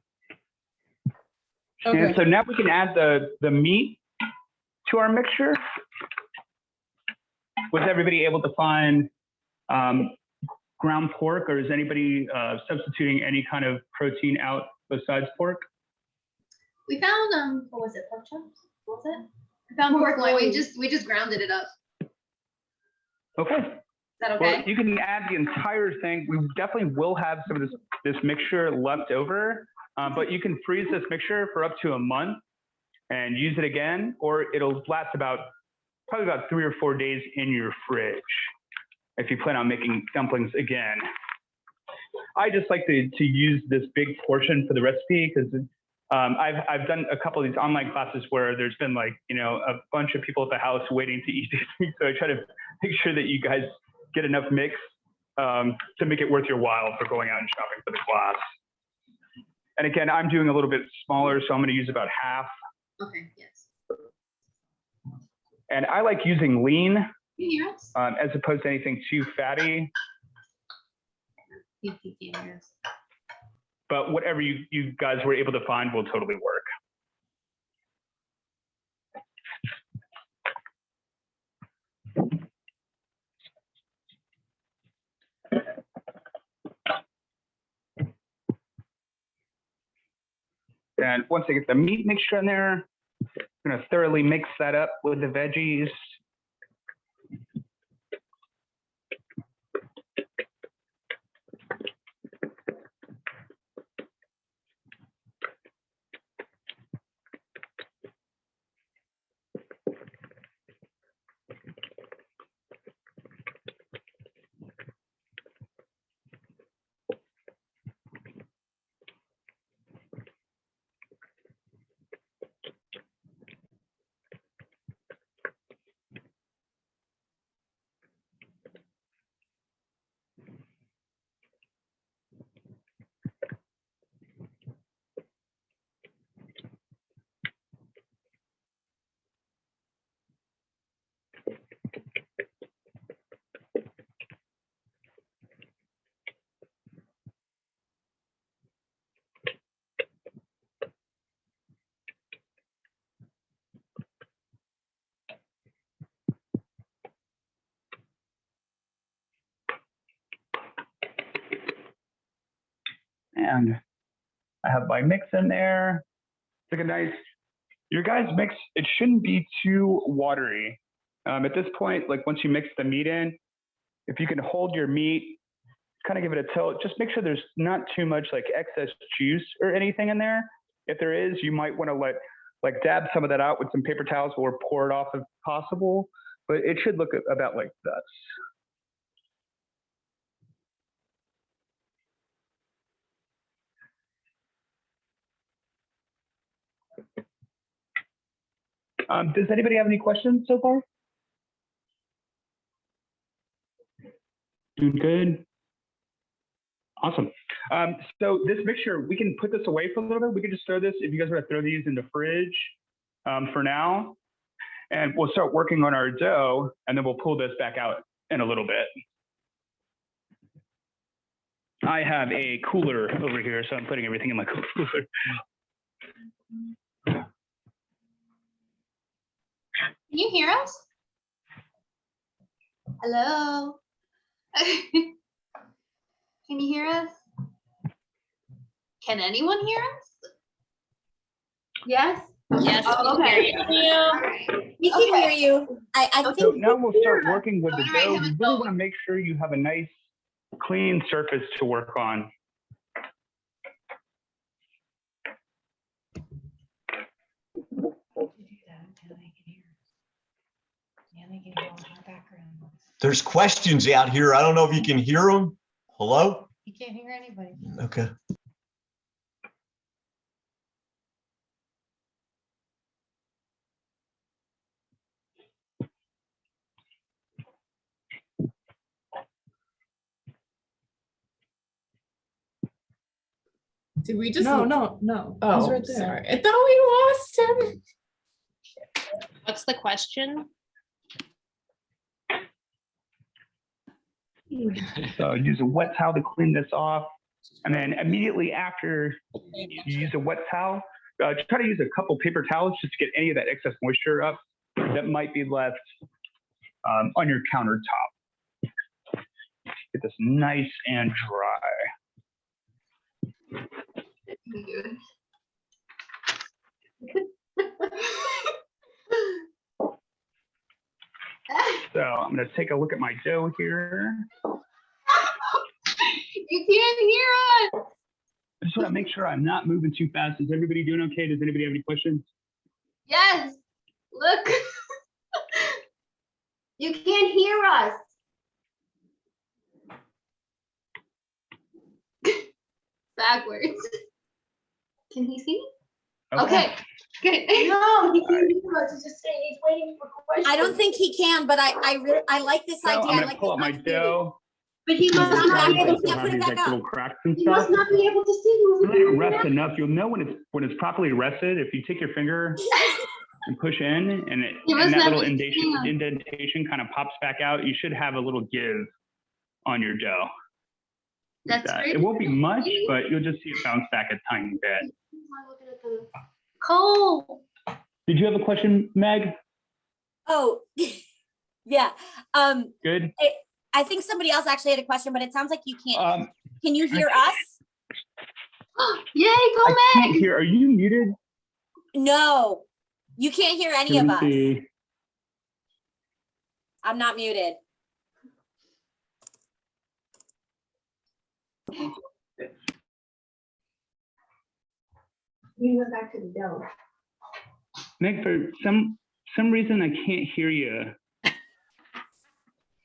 A: And so now we can add the meat to our mixture. Was everybody able to find ground pork, or is anybody substituting any kind of protein out besides pork?
E: We found, what was it, pork chops? What was it? We found pork loin, we just grounded it up. Is
A: Okay.
E: that
A: Well,
E: okay?
A: you can add the entire thing. We definitely will have some of this mixture left over, but you can freeze this mixture for up to a month and use it again, or it'll last probably about 3 or 4 days in your fridge if you plan on making dumplings again. I just like to use this big portion for the recipe because I've done a couple of these online classes where there's been like, a bunch of people at the house waiting to eat these things. So I try to make sure that you guys get enough mix to make it worth your while for going out and shopping for the class. And again, I'm doing a little bit smaller, so I'm going to use about half.
E: Okay, yes.
A: And I like using lean
E: Can you hear us?
A: as opposed to anything too fatty.
E: You can hear us.
A: But whatever you guys were able to find will totally work. And once I get the meat mixture in there, I'm going to thoroughly mix that up with the veggies. And I have my mix in there. Take a nice, your guys' mix, it shouldn't be too watery. At this point, like once you mix the meat in, if you can hold your meat, kind of give it a tilt, just make sure there's not too much like excess juice or anything in there. If there is, you might want to dab some of that out with some paper towels or pour it off if possible, but it should look about like this. Does anybody have any questions so far? Doing good. Awesome. So this mixture, we can put this away for a little bit. We can just throw this, if you guys want to throw these in the fridge for now, and we'll start working on our dough, and then we'll pull this back out in a little bit. I have a cooler over here, so I'm putting everything in my cooler.
E: Can you hear us? Hello? Can you hear us? Can anyone hear us? Yes?
C: Yes.
E: Oh,
C: we
E: okay.
C: hear you.
E: All right.
G: We can hear you. I
A: So
G: think,
A: now we'll start working with the
E: All right,
A: dough.
E: have
A: We
E: it
A: really
E: go.
A: want to make sure you have a nice, clean surface to work on.
I: There's questions out here. I don't know if you can hear them. Hello?
J: You can't hear anybody.
I: Okay.
H: Did we just?
F: No,
H: No. He's
F: Oh,
H: right there.
F: sorry. I thought we lost him.
C: What's the question?
A: So use a wet towel to clean this off. And then immediately after you use a wet towel, try to use a couple paper towels just to get any of that excess moisture up that might be left on your countertop. Get this nice and dry. So I'm going to take a look at my dough here.
E: You can't hear us.
A: I just want to make sure I'm not moving too fast. Is everybody doing okay? Does anybody have any questions?
E: Yes. Look. You can't hear us. Backwards. Can he see? Okay. Good.
J: No, he can't hear us. He's just saying he's waiting for questions.
G: I don't think he can, but I like this
A: So
G: idea.
A: I'm
G: I
A: going to
G: like
A: pull up
G: this
A: my dough.
J: But he must
G: not
J: not
G: be
J: be
G: able
J: able
G: to
J: to.
G: put it
A: These
G: back
A: like
G: up.
A: little cracks and
J: He
A: stuff.
J: must not be able to see you.
A: Let it rest enough. You'll know when it's properly rested. If you take your finger and push in, and
E: He must
A: that
E: not
A: little
E: be
A: indentation kind of pops back out, you should have a little give on your dough. Like
E: That's
A: that.
E: great.
A: It won't be much, but you'll just see it bounce back a tiny bit.
E: Cole.
A: Did you have a question, Meg?
G: Oh, yeah.
A: Good.
G: I think somebody else actually had a question, but it sounds like you can't. Can you hear us?
E: Yay, go
A: I can't
E: Meg.
A: hear. Are you muted?
G: No, you can't hear any
A: Let
G: of
A: me
G: us.
A: see.
G: I'm not muted.
J: We went back to the dough.
A: Meg, for some reason I can't hear you.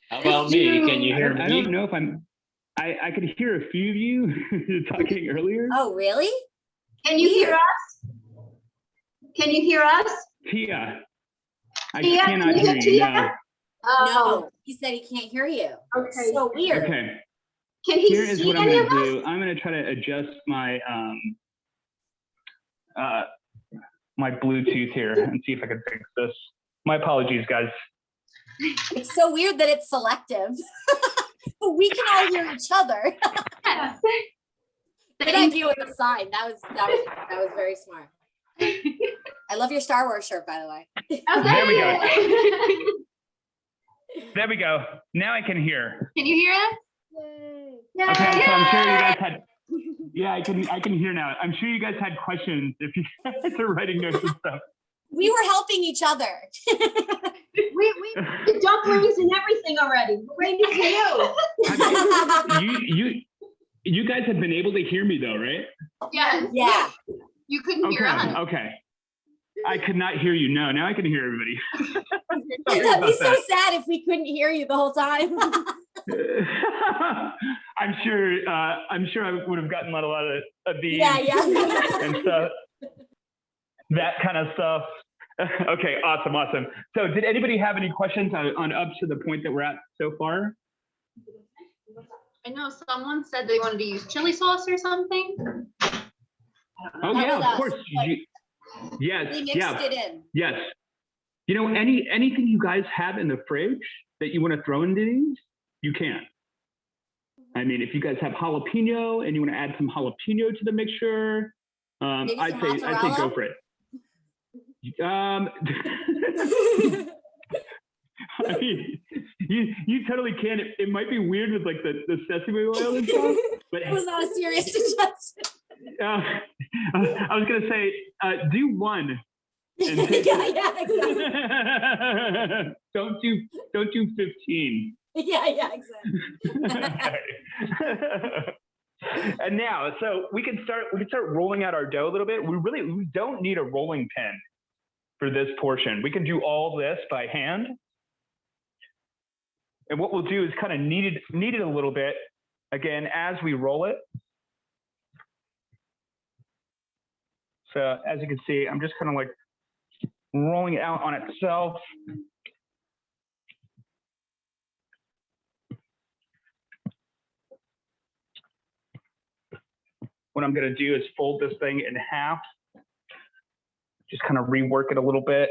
B: How about me? Can you hear
A: I
B: me?
A: don't know if I could hear a few of you talking earlier.
G: Oh, really?
E: Can you hear us? Can you hear us?
A: Tia, I
E: Tia,
A: cannot
E: can you
A: hear
E: hear
A: you.
E: Tia?
A: No.
E: Oh,
G: No, he said he can't hear you.
J: Okay.
G: So weird.
A: Okay.
E: can he
A: Here is
E: see
A: what I'm
E: any
A: going
E: of
A: to
E: us?
A: do. I'm going to try to adjust my my Bluetooth here and see if I can fix this. My apologies, guys.
G: It's so weird that it's selective. But we can all hear each other.
E: Yeah.
G: Good idea with the sign. That was very smart. I love your Star Wars shirt, by the way.
E: Oh,
A: There we go.
E: go.
A: There we go. Now I can hear.
E: Can you hear us?
A: Okay, so I'm sure you guys had. Yeah, I can hear now. I'm sure you guys had questions if you guys are writing notes and stuff.
G: We were helping each other.
J: We did dumplings and everything already. We're waiting for you.
A: You guys have been able to hear me though, right?
E: Yes.
G: Yeah.
E: You couldn't hear us.
A: Okay. I could not hear you. No, now I can hear everybody. Sorry
G: That'd be
A: about
G: so
A: that.
G: sad if we couldn't hear you the whole time.
A: I'm sure I would have gotten a lot of these
G: Yeah.
A: and stuff. That kind of stuff. Okay, awesome. So did anybody have any questions on up to the point that we're at so far?
E: I know someone said they wanted to use chili sauce or something.
A: Oh
G: That
A: yeah,
G: was
A: of
G: us,
A: course.
G: but
A: Yes,
G: We mixed
A: yeah.
G: it in.
A: Yes. You know, anything you guys have in the fridge that you want to throw into these, you can. I mean, if you guys have jalapeno and you want to add some jalapeno to the mixture,
G: Maybe
A: I'd
G: some
A: say go
G: mozzarella?
A: for it. I mean, you totally can. It might be weird with like the sesame oil and stuff, but
G: It was not a serious suggestion.
A: I was gonna say do one.
G: Yeah,
A: And take
G: yeah, exactly.
A: don't do 15.
G: Yeah, exactly.
A: Okay. And now, so we can start rolling out our dough a little bit. We don't need a rolling pin for this portion. We can do all this by hand. And what we'll do is kind of knead it a little bit again as we roll it. So as you can see, I'm just kind of like rolling it out on itself. What I'm going to do is fold this thing in half. Just kind of rework it a little bit.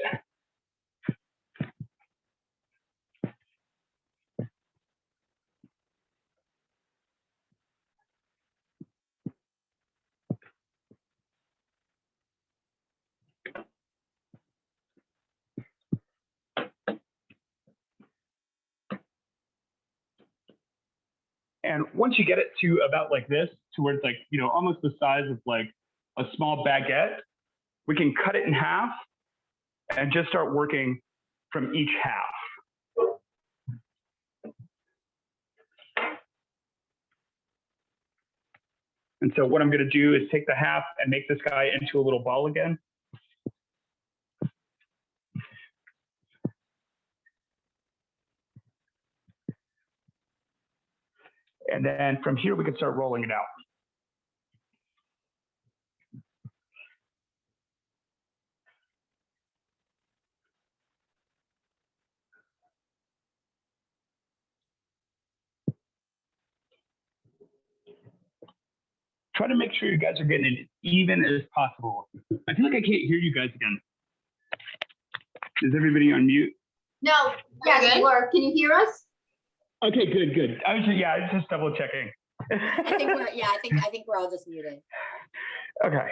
A: And once you get it to about like this, to where it's like, you know, almost the size of like a small baguette, we can cut it in half and just start working from each half. And so what I'm going to do is take the half and make this guy into a little ball again. And then from here, we can start rolling it out. Try to make sure you guys are getting it even as possible. I feel like I can't hear you guys again. Is everybody on mute?
J: No, yes, Laura, can you hear us?
A: Okay, good. I was just double checking.
G: I think we're all just muted.
A: Okay.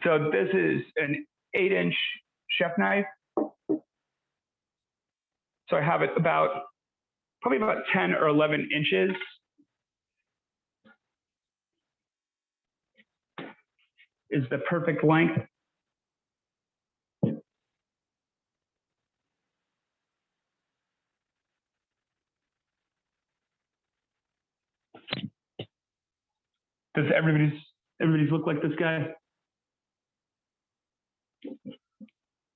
A: So this is an 8-inch chef knife. So I have it probably about 10 or 11 inches. Is the perfect length. Does everybody's look like this guy?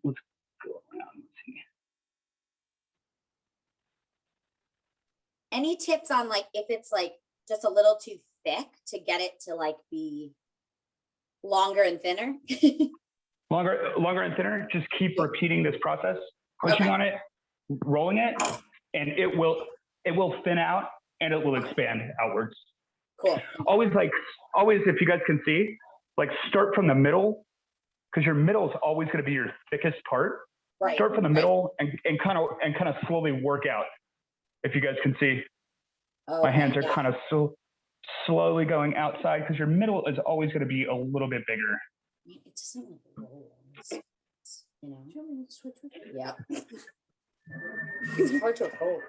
A: Let's go around and see.
G: Any tips on like if it's like just a little too thick to get it to like be longer and thinner?
A: Longer and thinner. Just keep repeating this process, pushing on it, rolling it, and it will thin out and it will expand outwards.
G: Cool.
A: Always, if you guys can see, like start from the middle, because your middle is always going to be your thickest part.
G: Right.
A: Start from the middle and kind of slowly work out. If you guys can see, my hands are kind of slowly going outside because your middle is always going to be a little bit bigger.
G: It doesn't like roll. You know? Do you want me to switch with it? Yeah. It's hard to hold.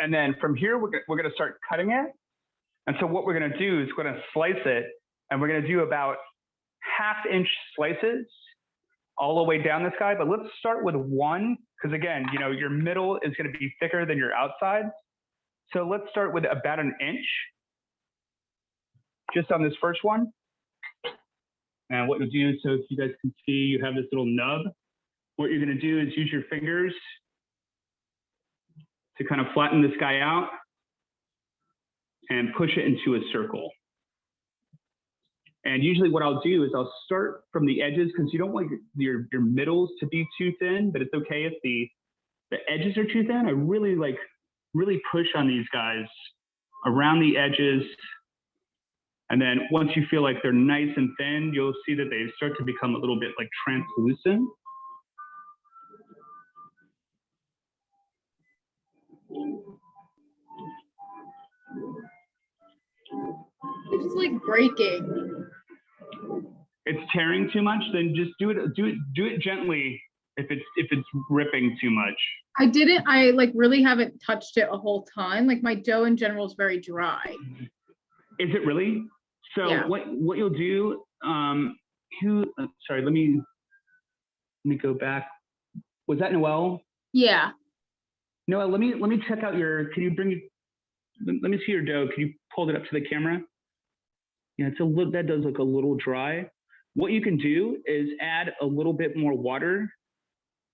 A: And then from here, we're going to start cutting it. And so what we're going to do is we're going to slice it, and we're going to do about 1/2-inch slices all the way down this guy. But let's start with one, because again, you know, your middle is going to be thicker than your outside. So let's start with about 1 inch, just on this first one. And what you'll do, so if you guys can see, you have this little nub. What you're gonna do is use your fingers to kind of flatten this guy out and push it into a circle. And usually what I'll do is I'll start from the edges because you don't want your middles to be too thin, but it's okay if the edges are too thin. I really push on these guys around the edges. And then once you feel like they're nice and thin, you'll see that they start to become a little bit like translucent.
D: It's like breaking.
A: It's tearing too much, then just do it gently if it's ripping too much.
D: I like really haven't touched it a whole ton. Like my dough in general is very dry.
A: Is it really? So
D: Yeah.
A: what you'll do, sorry, let me go back. Was that Noelle?
D: Yeah.
A: Noelle, let me check out can you bring, let me see your dough. Can you hold it up to the camera? Yeah, that does look a little dry. What you can do is add a little bit more water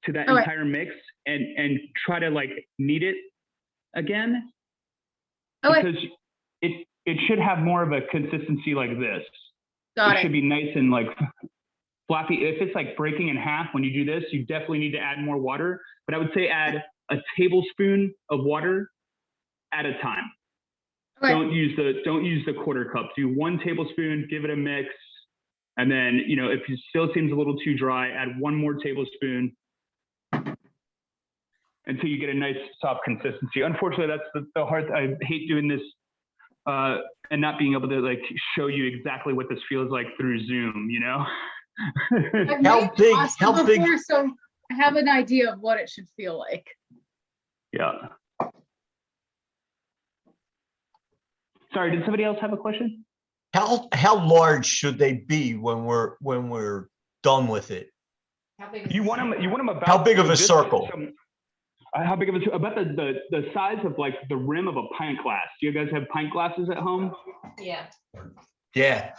A: to that entire mix and try to like knead it again. Because it should have more of a consistency like this. It should be nice and like floppy. If it's like breaking in half when you do this, you definitely need to add more water. But I would say add a tablespoon of water at a time. Okay. Don't use the quarter cup. Do 1 tablespoon, give it a mix. And then, if it still seems a little too dry, add 1 more tablespoon until you get a nice soft consistency. Unfortunately, that's the hard, I hate doing this and not being able to like show you exactly what this feels like through Zoom,
I: How big?
D: Before, so I have an idea of what it should feel like.
A: Yeah. Sorry, did somebody else have a question?
I: How large should they be when we're done with it?
A: You want them about
I: how big of a circle?
A: How big of about the size of like the rim of a pint glass. Do you guys have pint glasses at home?
C: Yeah.
I: Yeah.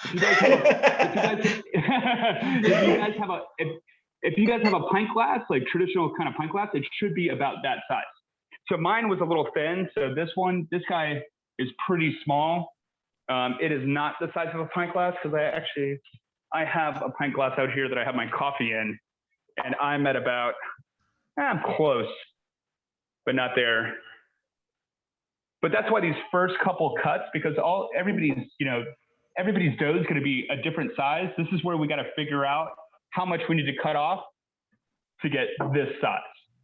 A: If you guys have a pint glass, like traditional kind of pint glass, it should be about that size. So mine was a little thin. So this guy is pretty small. It is not the size of a pint glass because I have a pint glass out here that I have my coffee in, and I'm at about, I'm close, but not there. But that's why these first couple cuts, because everybody's dough is going to be a different size. This is where we got to figure out how much we need to cut off to get this size,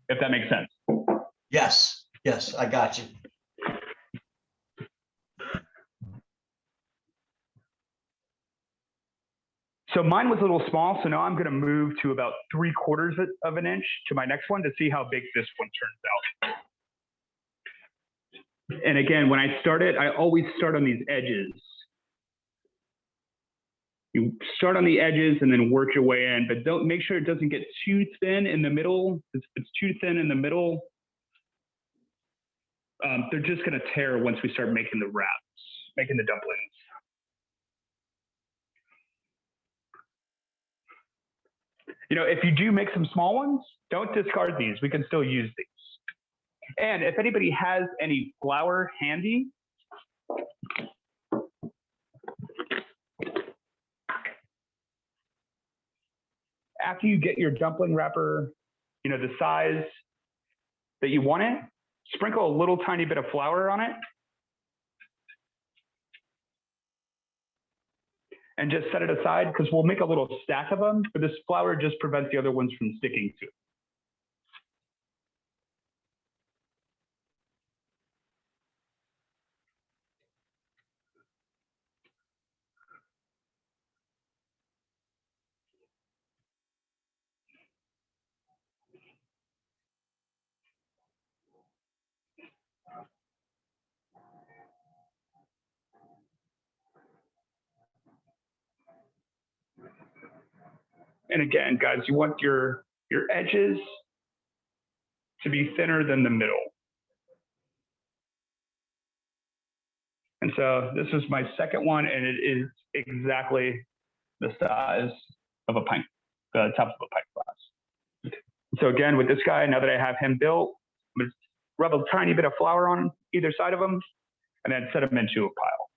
A: if that makes sense.
I: Yes, I got you.
A: So mine was a little small, so now I'm going to move to about 3/4 of an inch to my next one to see how big this one turns out. And again, when I start it, I always start on these edges. You start on the edges and then work your way in, but don't make sure it doesn't get too thin in the middle. If it's too thin in the middle, they're just going to tear once we start making the wraps, making the dumplings. If you do make some small ones, don't discard these. We can still use these. And if anybody has any flour handy, after you get your dumpling wrapper, the size that you want it, sprinkle a little tiny bit of flour on it. And just set it aside because we'll make a little stack of them, but this flour just prevents the other ones from sticking to it. And again, guys, you want your edges to be thinner than the middle. And so this is my second one, and it is exactly the size of a pint, the top of a pint glass. So again, with this guy, now that I have him built, I'm gonna rub a tiny bit of flour on either side of him and then set them into a pile.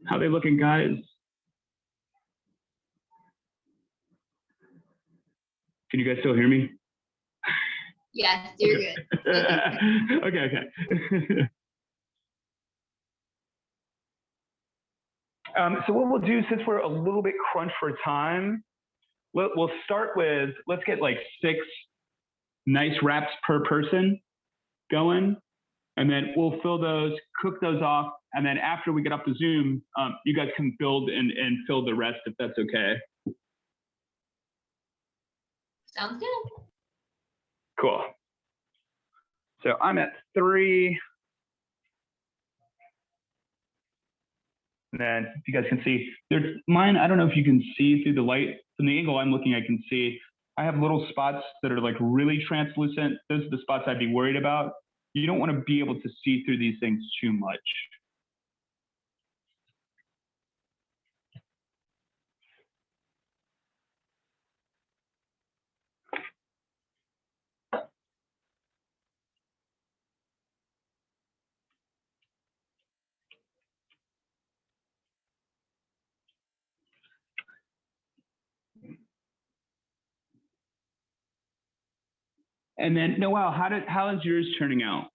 A: How they looking, guys? Can you guys still hear me?
E: Yes, you're good.
A: Okay. So what we'll do, since we're a little bit crunched for time, we'll start with, let's get like 6 nice wraps per person going, and then we'll fill those, cook those off, and then after we get off the Zoom, you guys can build and fill the rest if that's okay.
E: Sounds good.
A: Cool. So I'm at 3. And then if you guys can see, there's mine, I don't know if you can see through the light. From the angle I'm looking, I can see I have little spots that are like really translucent. Those are the spots I'd be worried about. You don't want to be able to see through these things too much. And then Noelle, how is yours turning out?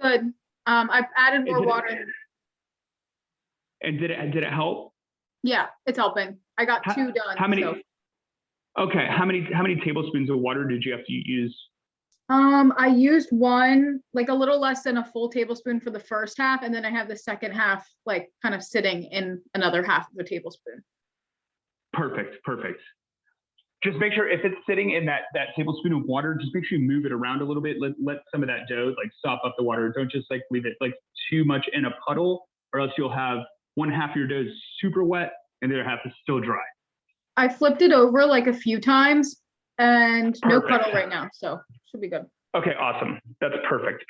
D: Good. I've added more water.
A: And did it help?
D: Yeah, it's helping. I got 2 done.
A: How many?
D: So.
A: Okay, how many tablespoons of water did you have to use?
D: I used one, like a little less than a full tablespoon for the first half, and then I have the second half like kind of sitting in another half of a tablespoon.
A: Perfect. Just make sure if it's sitting in that tablespoon of water, just make sure you move it around a little bit. Let some of that dough like sop up the water. Don't just like leave it like too much in a puddle, or else you'll have one half of your dough super wet and the other half is still dry.
D: I flipped it over like a few times and no
A: Perfect.
D: puddle right now, so should be good.
A: Okay, awesome. That's perfect.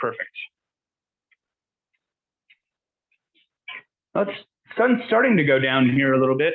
A: Well, it's sun's starting to go down here a little bit.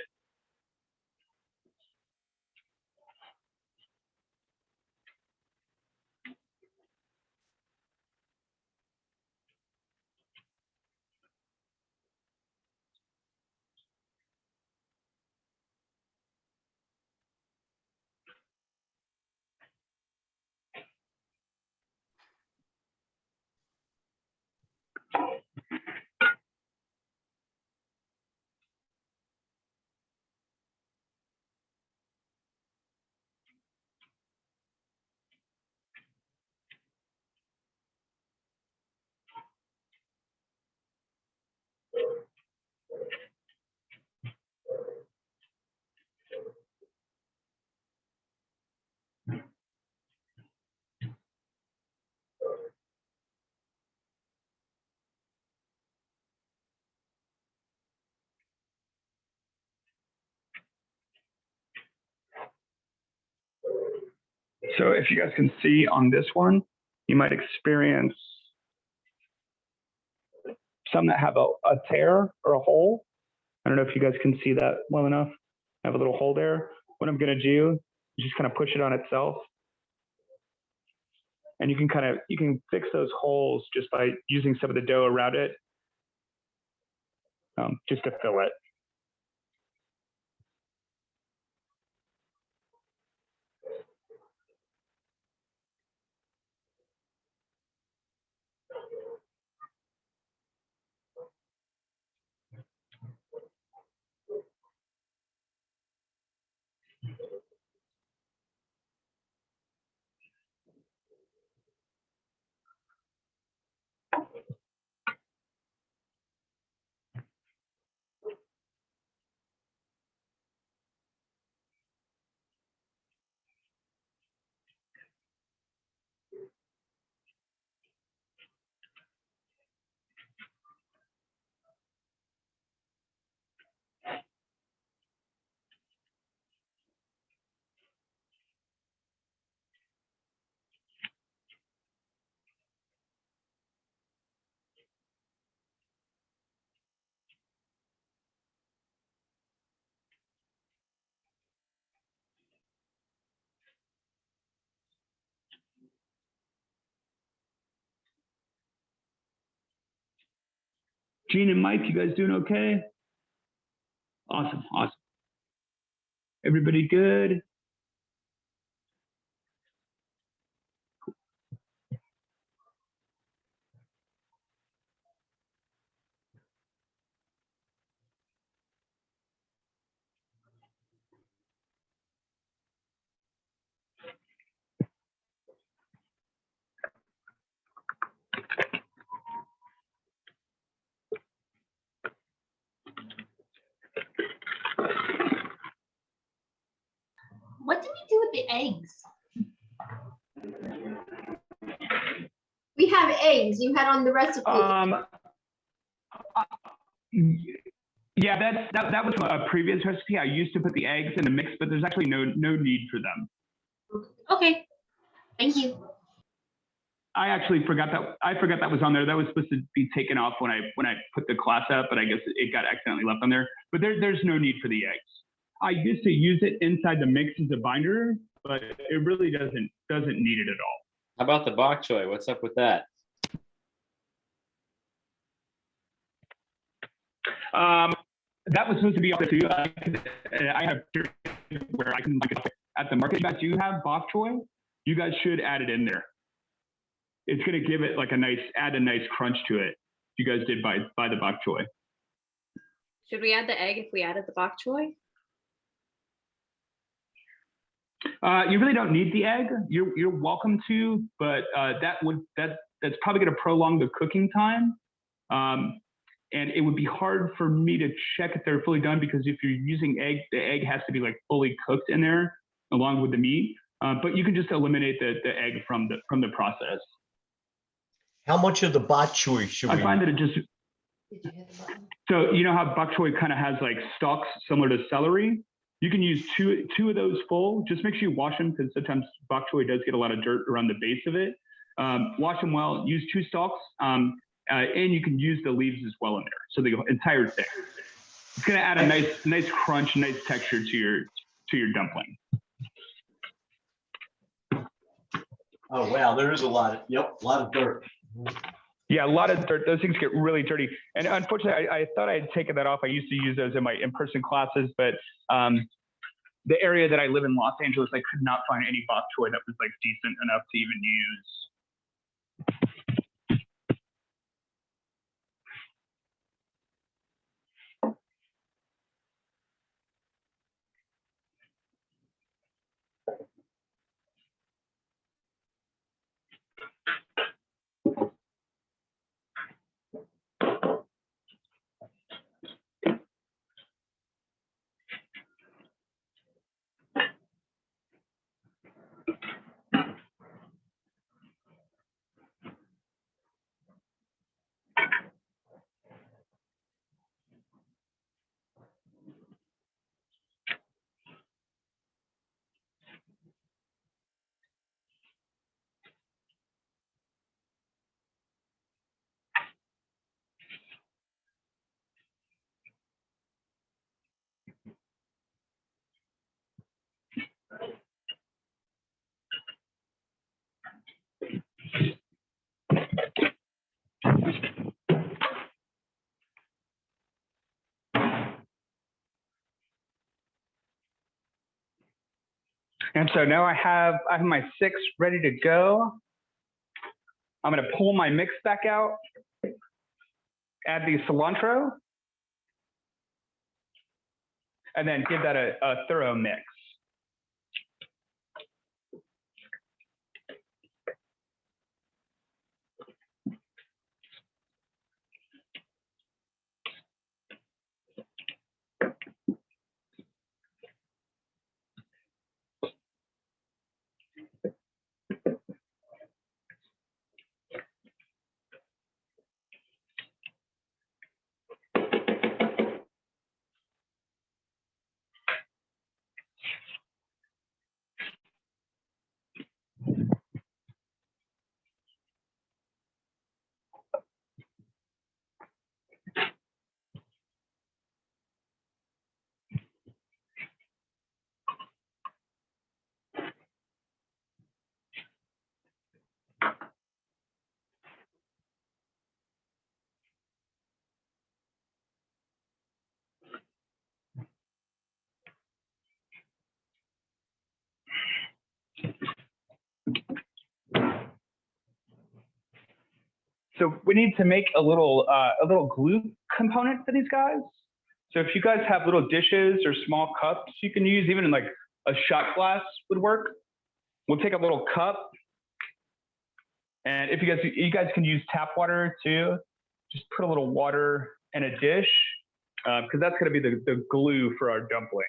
A: So if you guys can see on this one, you might experience some that have a tear or a hole. I don't know if you guys can see that well enough. I have a little hole there. What I'm gonna do is just kind of push it on itself. And you can fix those holes just by using some of the dough around it, just to fill it. Gene and Mike, you guys doing okay? Awesome, awesome. Everybody good?
J: What did we do with the eggs? We have eggs. You had on the recipe.
A: Yeah, that was from a previous recipe. I used to put the eggs in the mix, but there's actually no need for them.
J: Okay. Thank you.
A: I actually forgot that. I forgot that was on there. That was supposed to be taken off when I put the class up, but I guess it got accidentally left on there. But there's no need for the eggs. I used to use it inside the mix as a binder, but it really doesn't need it at all.
B: How about the bok choy? What's up with that?
A: That was supposed to be on there too. I have where I can at the market. You guys do have bok choy. You guys should add it in there. It's going to give it like add a nice crunch to it. You guys did buy the bok choy.
C: Should we add the egg if we added the bok choy?
A: You really don't need the egg. You're welcome to, but that's probably going to prolong the cooking time. And it would be hard for me to check if they're fully done, because if you're using egg, the egg has to be like fully cooked in there along with the meat. But you can just eliminate the egg from the process.
I: How much of the bok choy should we?
A: I find that it just. So you know how bok choy kind of has like stalks similar to celery. You can use two of those full. Just make sure you wash them, because sometimes bok choy does get a lot of dirt around the base of it. Wash them well. Use 2 stalks. And you can use the leaves as well in there. So the entire thing. It's going to add a nice crunch, nice texture to your dumpling.
I: Oh wow, there is a lot of dirt.
A: Yeah, a lot of dirt. Those things get really dirty. And unfortunately, I thought I had taken that off. I used to use those in my in-person classes, but the area that I live in, Los Angeles, I could not find any bok choy that was like decent enough to even use. And so now I have my 6 ready to go. I'm gonna pull my mix back out, add the cilantro, and then give that a thorough mix. So we need to make a little glue component for these guys. So if you guys have little dishes or small cups, you can use even like a shot glass would work. We'll take a little cup, and if you guys can use tap water too. Just put a little water in a dish because that's going to be the glue for our dumplings.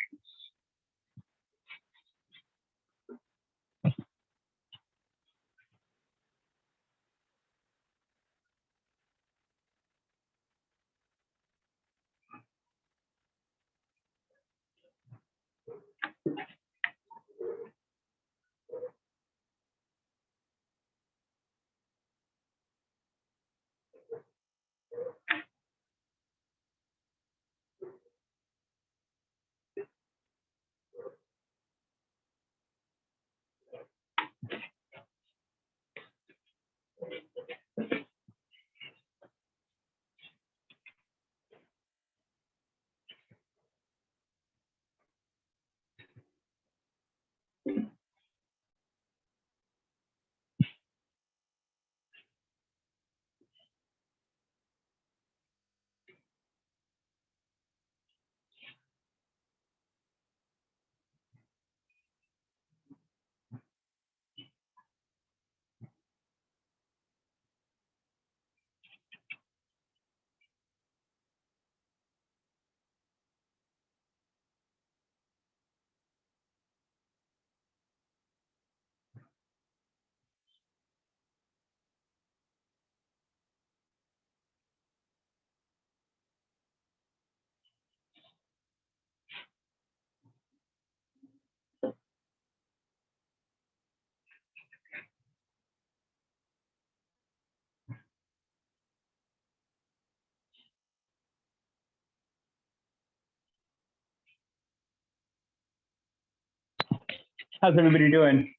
A: How's everybody doing?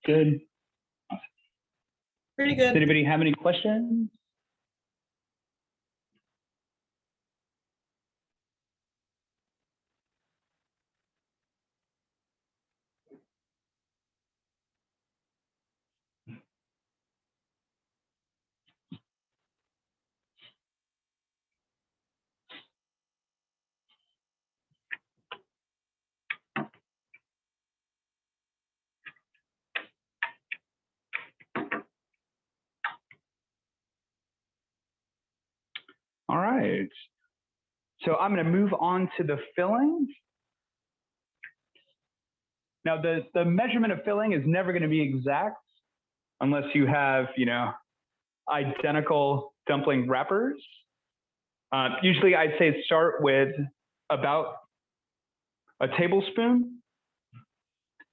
A: Good.
H: Pretty
A: Does
H: good.
A: anybody have any questions? All right. So I'm going to move on to the filling. Now, the measurement of filling is never going to be exact unless you have, identical dumpling wrappers. Usually, I'd say start with about a tablespoon,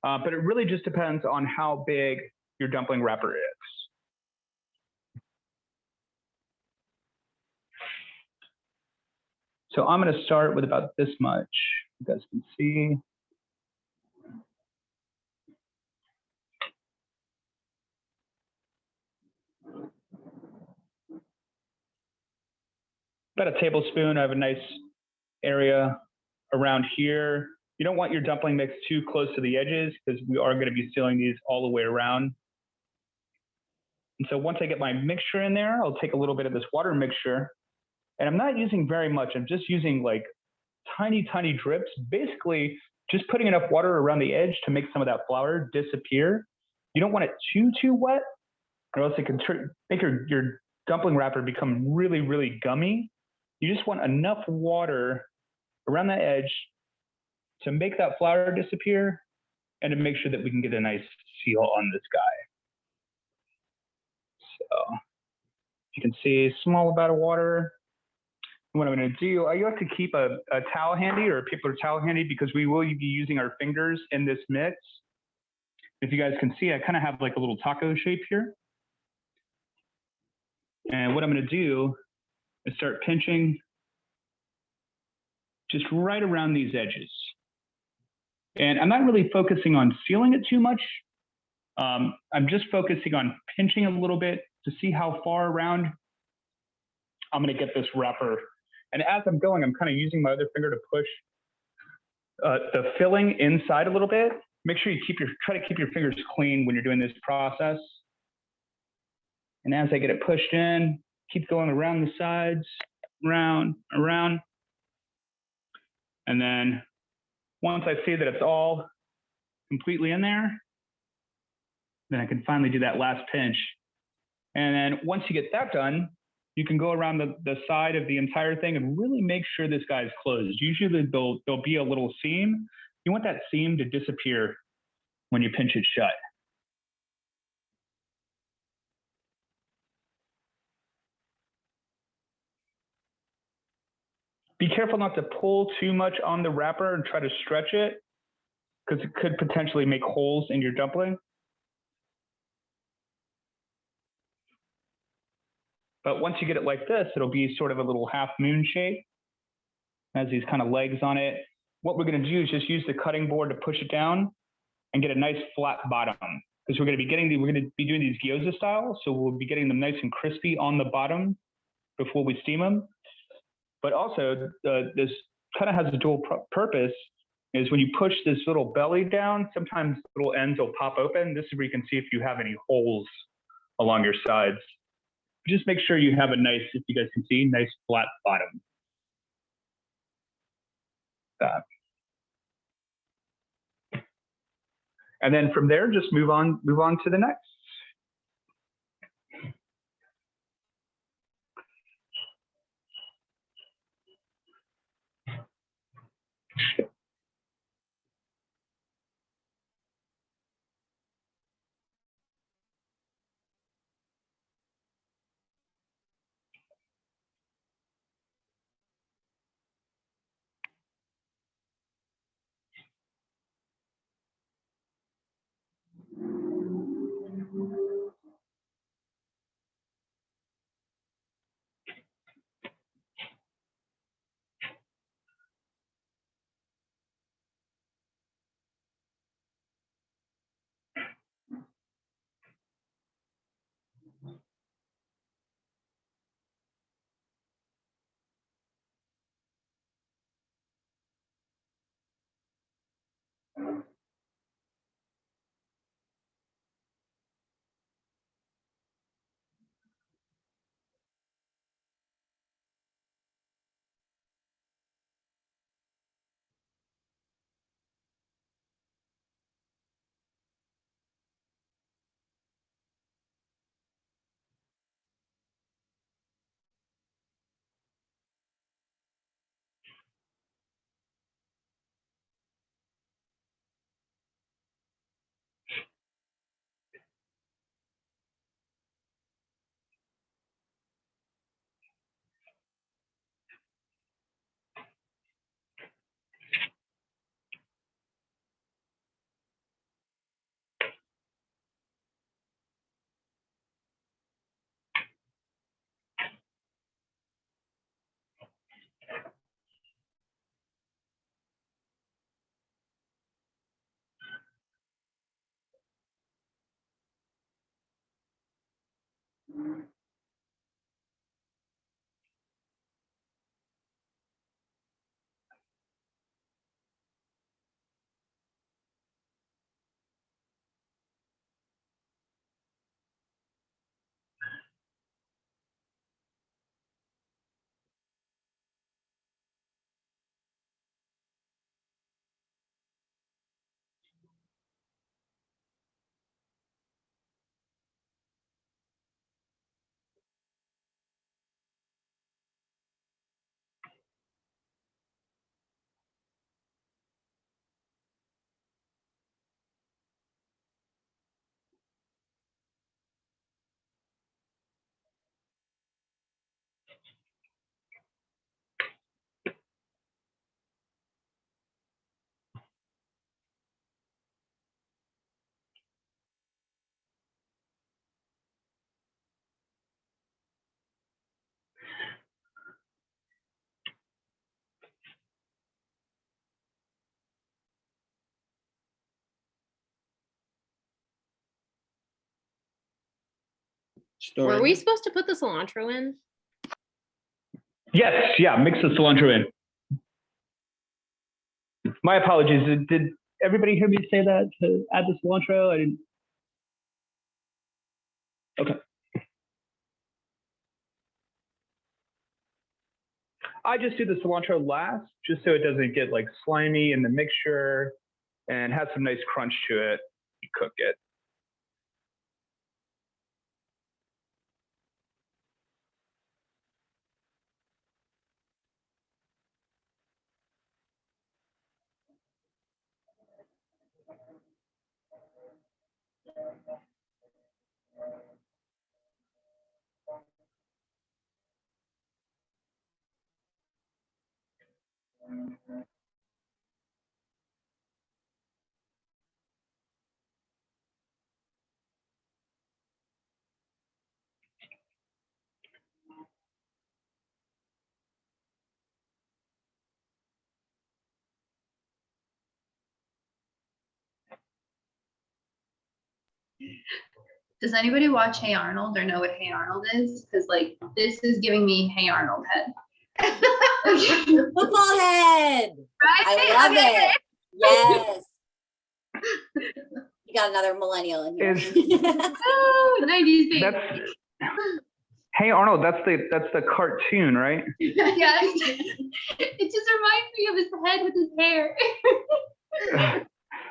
A: but it really just depends on how big your dumpling wrapper is. So I'm going to start with about this much. You guys can see. About a tablespoon. I have a nice area around here. You don't want your dumpling mix too close to the edges because we are going to be sealing these all the way around. And so once I get my mixture in there, I'll take a little bit of this water mixture, and I'm not using very much. I'm just using like tiny, tiny drips, basically just putting enough water around the edge to make some of that flour disappear. You don't want it too wet, or else it can make your dumpling wrapper become really, really gummy. You just want enough water around the edge to make that flour disappear and to make sure that we can get a nice seal on this guy. So you can see a small amount of water. What I'm going to do, I like to keep a towel handy or a paper towel handy because we will be using our fingers in this mix. If you guys can see, I kind of have like a little taco shape here. And what I'm going to do is start pinching just right around these edges. And I'm not really focusing on sealing it too much. I'm just focusing on pinching a little bit to see how far around I'm going to get this wrapper. And as I'm going, I'm kind of using my other finger to push the filling inside a little bit. Make sure you try to keep your fingers clean when you're doing this process. And as I get it pushed in, keep going around the sides, around. And then once I see that it's all completely in there, then I can finally do that last pinch. And then once you get that done, you can go around the side of the entire thing and really make sure this guy's closed. Usually there'll be a little seam. You want that seam to disappear when you pinch it shut. Be careful not to pull too much on the wrapper and try to stretch it, because it could potentially make holes in your dumpling. But once you get it like this, it'll be sort of a little half moon shape. Has these kind of legs on it. What we're going to do is just use the cutting board to push it down and get a nice flat bottom, because we're going to be doing these gyoza style, so we'll be getting them nice and crispy on the bottom before we steam them. But also, this kind of has a dual purpose. Is when you push this little belly down, sometimes little ends will pop open. This is where you can see if you have any holes along your sides. Just make sure you have a nice, if you guys can see, nice flat bottom. And then from there, just move on to the next.
C: Were we supposed to put the cilantro in?
A: Yes, yeah, mix the cilantro in. My apologies. Did everybody hear me say that to add the cilantro? I didn't. Okay. I just do the cilantro last, just so it doesn't get like slimy in the mixture and has some nice crunch to it. You cook it.
E: Does anybody watch Hey Arnold or know what Hey Arnold is? Because like this is giving me Hey Arnold head.
G: Football head.
E: Right?
G: I love
E: Okay.
G: it. Yes. You got another millennial in here.
E: Oh, 90s baby.
A: That's Hey Arnold. That's the cartoon, right?
E: Yes. It just reminds me of his head with his hair.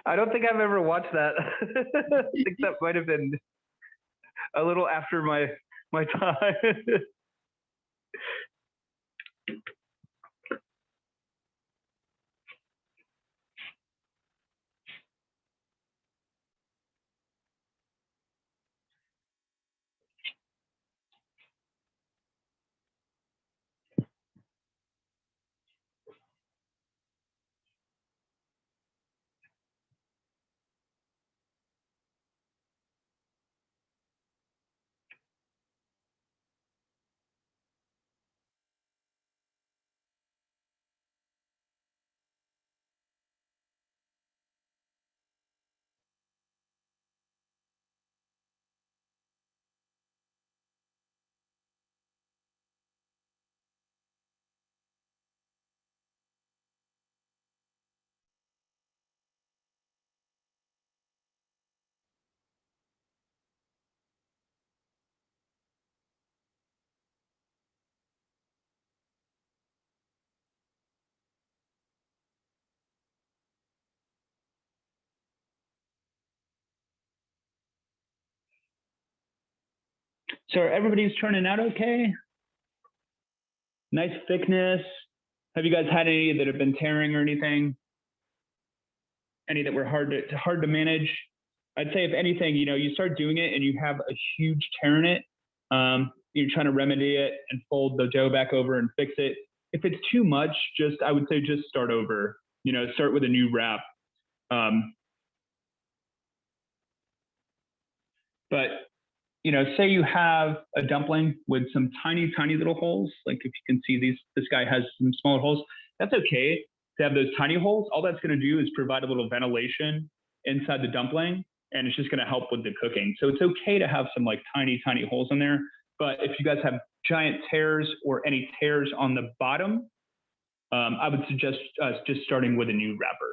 A: I don't think I've ever watched that. I think that might have been a little after my time. So everybody's turning out okay? Nice thickness. Have you guys had any that have been tearing or anything? Any that were hard to manage? I'd say if anything, you start doing it and you have a huge tear in it, you're trying to remedy it and fold the dough back over and fix it. If it's too much, I would say just start over. Start with a new wrap. But say you have a dumpling with some tiny, tiny little holes. Like if you can see this guy has some small holes. That's okay to have those tiny holes. All that's going to do is provide a little ventilation inside the dumpling, and it's just going to help with the cooking. So it's okay to have some like tiny, tiny holes in there. But if you guys have giant tears or any tears on the bottom, I would suggest just starting with a new wrapper.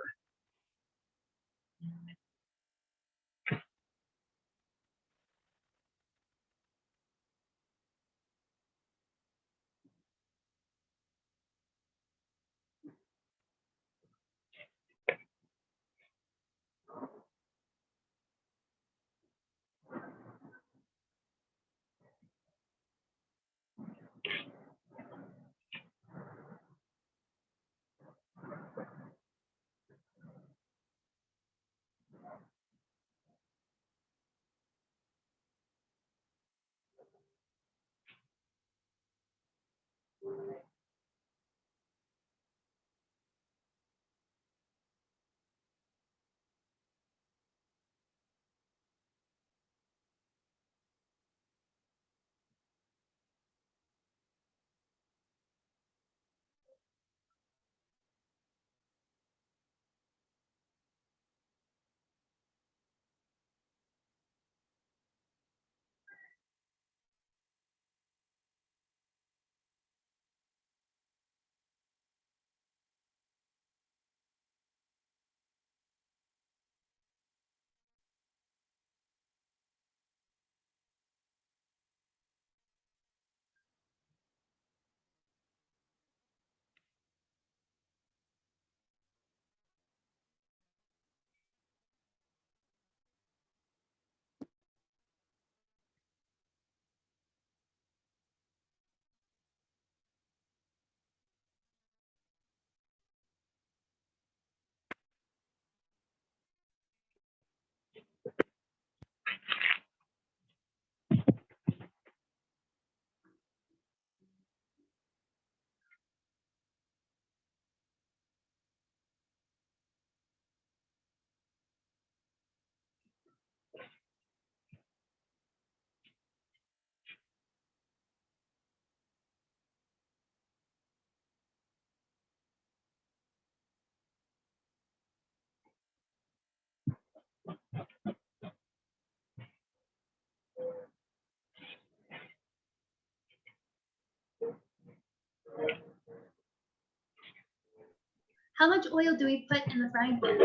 E: How much oil do we put in the frying pan?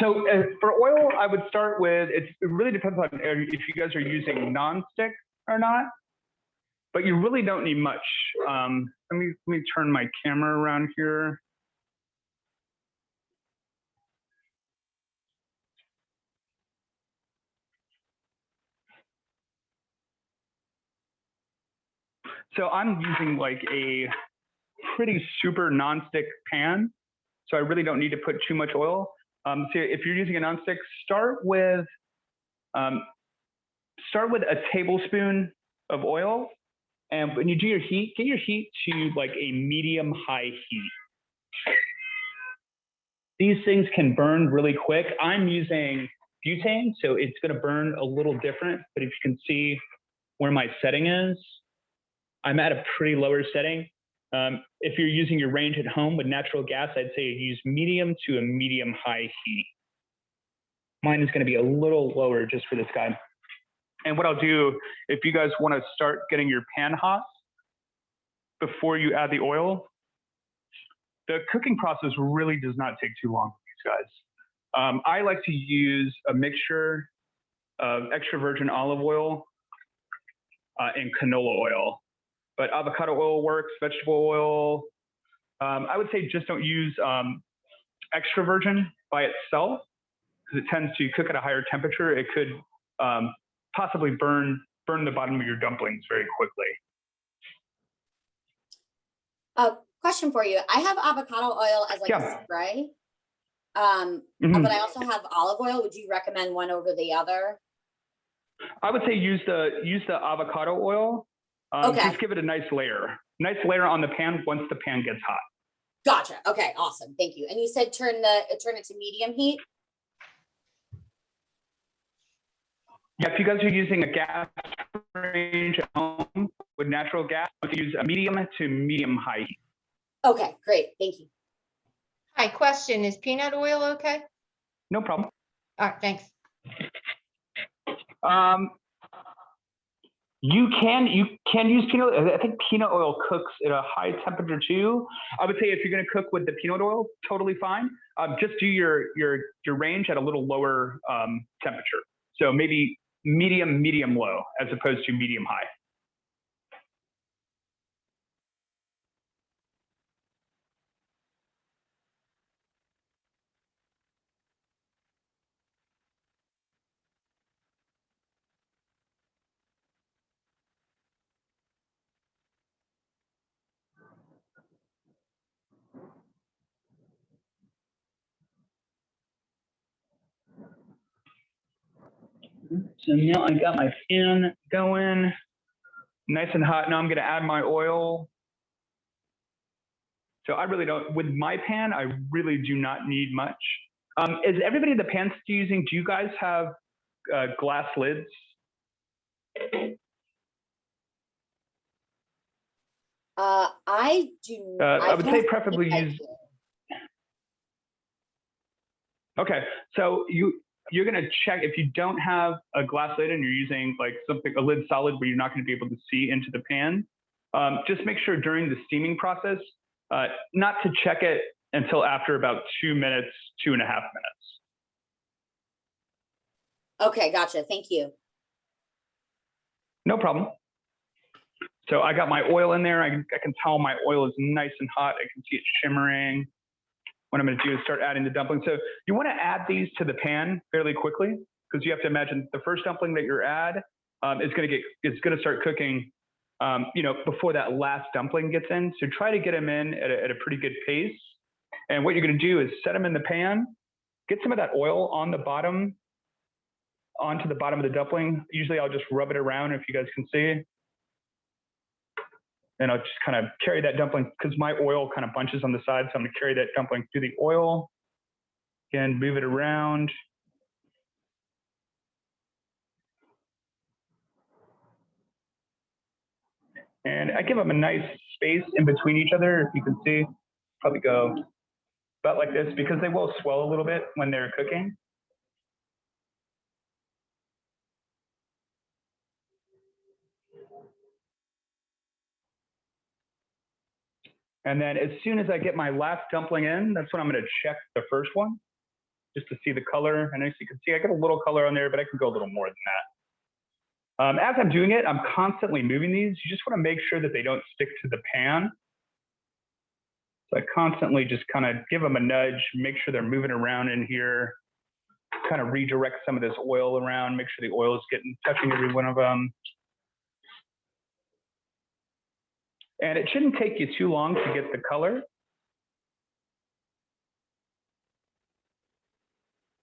A: So for oil, I would start with, it really depends on if you guys are using nonstick or not, but you really don't need much. Let me turn my camera around here. So I'm using like a pretty super nonstick pan, so I really don't need to put too much oil. So if you're using a nonstick, start with a tablespoon of oil, and when you do your heat, get your heat to like a medium-high heat. These things can burn really quick. I'm using butane, so it's going to burn a little different, but if you can see where my setting is, I'm at a pretty lower setting. If you're using your range at home with natural gas, I'd say use medium to a medium-high heat. Mine is going to be a little lower just for this guy. And what I'll do, if you guys want to start getting your pan hot before you add the oil, the cooking process really does not take too long for these guys. I like to use a mixture of extra virgin olive oil and canola oil. But avocado oil works, vegetable oil. I would say just don't use extra virgin by itself because it tends to cook at a higher temperature. It could possibly burn the bottom of your dumplings very quickly.
G: Question for you. I have avocado oil as like a spray, but I also have olive oil. Would you recommend one over the other?
A: I would say use the avocado oil.
G: Okay.
A: Just give it a nice layer on the pan once the pan gets hot.
G: Gotcha. Okay, awesome. Thank you. And you said turn it to medium heat?
A: Yeah, if you guys are using a gas range at home with natural gas, use a medium to medium-high heat.
G: Okay, great. Thank you.
J: Hi, question, is peanut oil okay?
A: No problem.
J: All right, thanks.
A: You can use peanut. I think peanut oil cooks at a high temperature too. I would say if you're going to cook with the peanut oil, totally fine. Just do your range at a little lower temperature. So maybe medium low as opposed to medium high. So now I got my pan going, nice and hot. Now I'm going to add my oil. So I really don't, with my pan, I really do not need much. Is everybody in the pan still using, do you guys have glass lids?
G: I do.
A: I would say preferably use. Okay, so you're gonna check if you don't have a glass lid and you're using like a lid solid where you're not gonna be able to see into the pan. Just make sure during the steaming process, not to check it until after about 2 minutes, 2.5 minutes.
G: Okay, gotcha. Thank you.
A: No problem. So I got my oil in there. I can tell my oil is nice and hot. I can see it shimmering. What I'm going to do is start adding the dumplings. So you want to add these to the pan fairly quickly because you have to imagine the first dumpling that you add is going to start cooking, before that last dumpling gets in. So try to get them in at a pretty good pace. And what you're going to do is set them in the pan, get some of that oil on the bottom, onto the bottom of the dumpling. Usually I'll just rub it around if you guys can see. And I'll just kind of carry that dumpling because my oil kind of bunches on the side. So I'm gonna carry that dumpling through the oil. Again, move it around. And I give them a nice space in between each other. If you can see, probably go about like this because they will swell a little bit when they're cooking. And then as soon as I get my last dumpling in, that's when I'm going to check the first one just to see the color. And as you can see, I get a little color on there, but I can go a little more than that. As I'm doing it, I'm constantly moving these. You just want to make sure that they don't stick to the pan. So I constantly just kind of give them a nudge, make sure they're moving around in here, kind of redirect some of this oil around, make sure the oil is touching every one of them. And it shouldn't take you too long to get the color.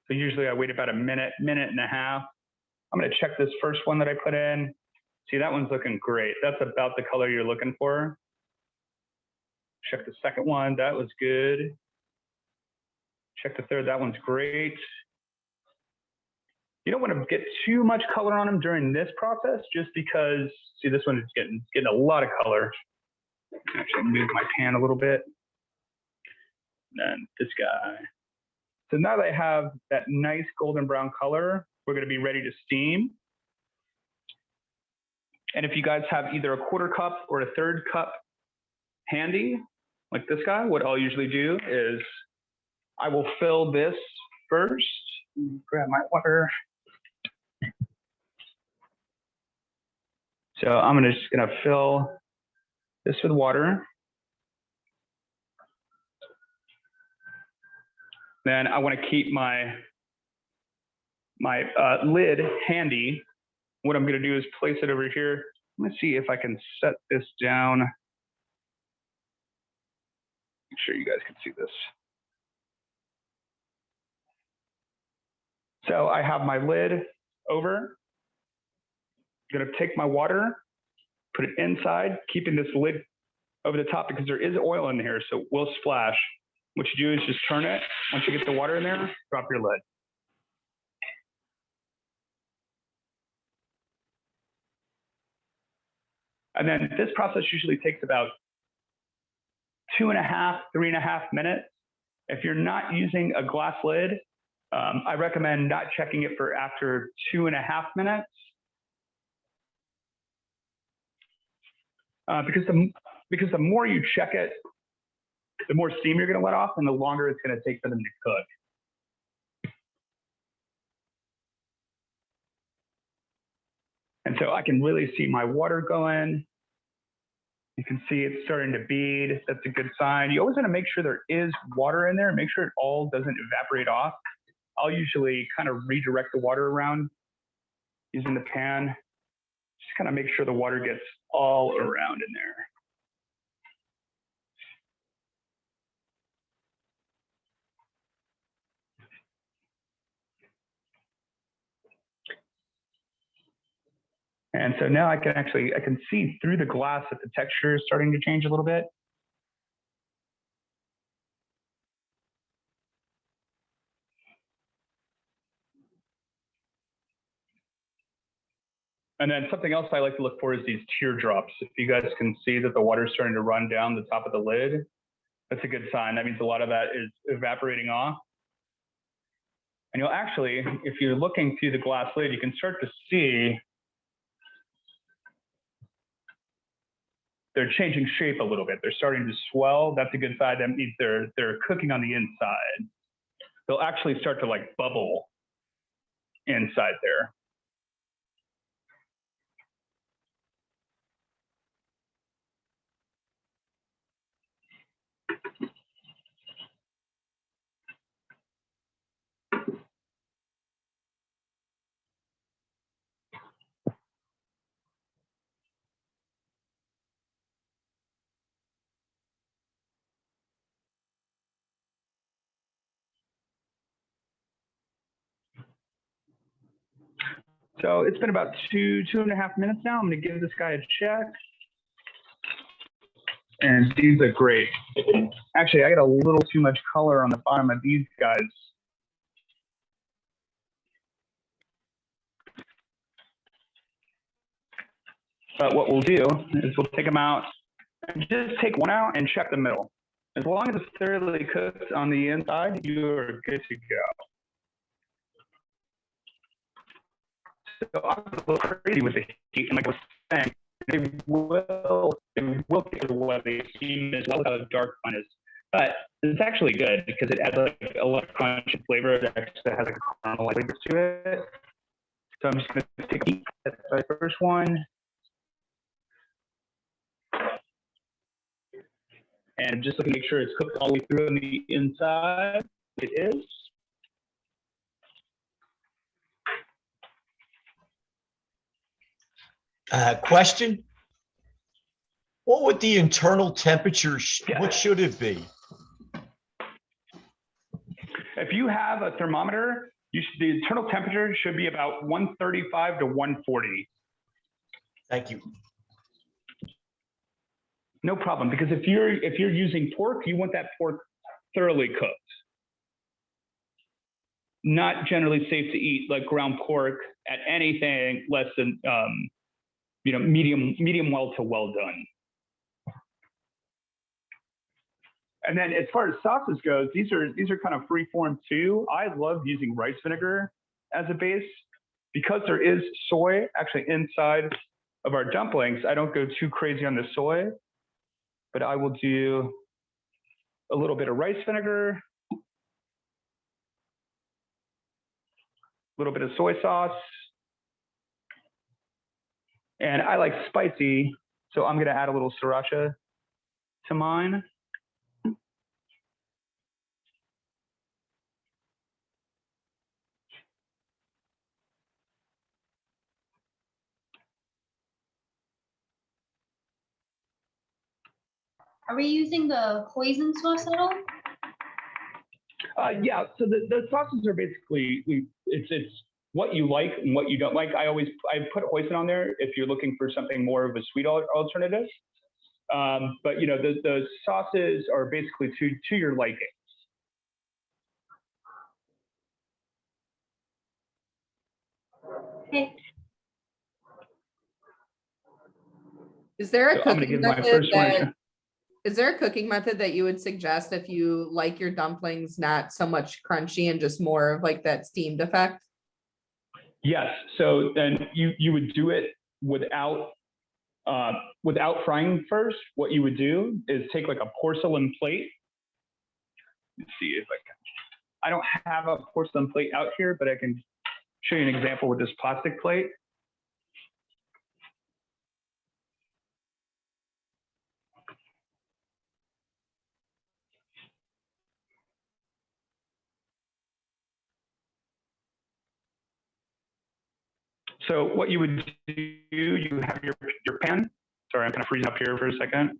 A: So usually I wait about a minute, minute and a half. I'm gonna check this first one that I put in. See, that one's looking great. That's about the color you're looking for. Check the second one, that was good. Check the third, that one's great. You don't want to get too much color on them during this process, just because, see, this one is getting a lot of color. Actually move my pan a little bit. And then this guy. So now that I have that nice golden brown color, we're going to be ready to steam. And if you guys have either a 1/4 cup or a 1/3 cup handy, like this guy, what I'll usually do is I will fill this first. Grab my water. So I'm just going to fill this with water. Then I want to keep my lid handy. What I'm going to do is place it over here. Let's see if I can set this down. Make sure you guys can see this. So I have my lid over. I'm going to take my water, put it inside, keeping this lid over the top because there is oil in here, so it will splash. What you do is just turn it. Once you get the water in there, drop your lid. And then this process usually takes about 2.5, 3.5 minutes. If you're not using a glass lid, I recommend not checking it for after 2.5 minutes. Because the more you check it, the more steam you're going to let off and the longer it's going to take for them to cook. And so I can really see my water going. You can see it's starting to bead. That's a good sign. You always want to make sure there is water in there. Make sure it all doesn't evaporate off. I'll usually kind of redirect the water around using the pan. Just kind of make sure the water gets all around in there. And so now I can see through the glass that the texture is starting to change a little bit. And then something else I like to look for is these teardrops. If you guys can see that the water is starting to run down the top of the lid, that's a good sign. That means a lot of that is evaporating off. And you'll actually, if you're looking through the glass lid, you can start to see they're changing shape a little bit. They're starting to swell. That's a good sign. That means they're cooking on the inside. They'll actually start to like bubble inside there. So it's been about 2.5 minutes now. I'm gonna give this guy a check. And these are great. Actually, I got a little too much color on the bottom of these guys. But what we'll do is we'll take them out and just take one out and check the middle. As long as it's thoroughly cooked on the inside, you are good to go. So I'm a little crazy with the heat, and like I was saying, they will get away the steam as well as how dark one is. But it's actually good because it adds like a lot of crunch and flavor. It actually has like a caramel flavor to it. So I'm just gonna take a peek at the first one. And just looking to make sure it's cooked all the way through on the inside. It is.
I: Question? What would the internal temperature, what should it be?
A: If you have a thermometer, the internal temperature should be about 135 to 140.
I: Thank you.
A: No problem, because if you're using pork, you want that pork thoroughly cooked. Not generally safe to eat like ground pork at anything less than medium well to well done. And then as far as sauces goes, these are kind of free form too. I love using rice vinegar as a base because there is soy actually inside of our dumplings. I don't go too crazy on the soy, but I will do a little bit of rice vinegar, a little bit of soy sauce, and I like spicy, so I'm gonna add a little sriracha to mine.
J: Are we using the hoisin sauce at all?
A: Yeah, so the sauces are basically, it's what you like and what you don't like. I put hoisin on there if you're looking for something more of a sweet alternative. But you know, the sauces are basically to your liking.
J: Okay.
F: Is there a
A: So I'm gonna
F: cooking
A: give my
F: method
A: first one.
F: that, is there a cooking method that you would suggest if you like your dumplings not so much crunchy and just more of like that steamed effect?
A: Yes, so then you would do it without frying first. What you would do is take like a porcelain plate. Let's see if I don't have a porcelain plate out here, but I can show you an example with this plastic plate. So what you would do, you have your pan. Sorry, I'm kind of freezing up here for a second.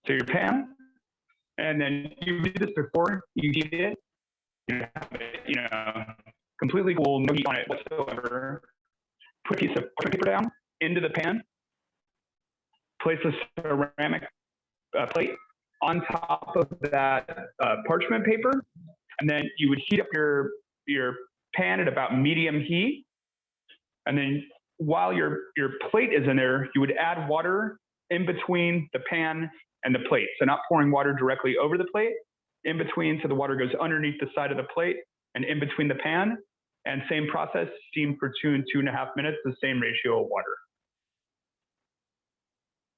A: So your pan, and then you did this before, you heat it, you have it, completely cool, no heat on it whatsoever. Put a piece of parchment paper down into the pan, place a ceramic plate on top of that parchment paper, and then you would heat up your pan at about medium heat, and then while your plate is in there, you would add water in between the pan and the plate. So not pouring water directly over the plate, in between, so the water goes underneath the side of the plate and in between the pan. And same process, steam for 2 and 2.5 minutes, the same ratio of water.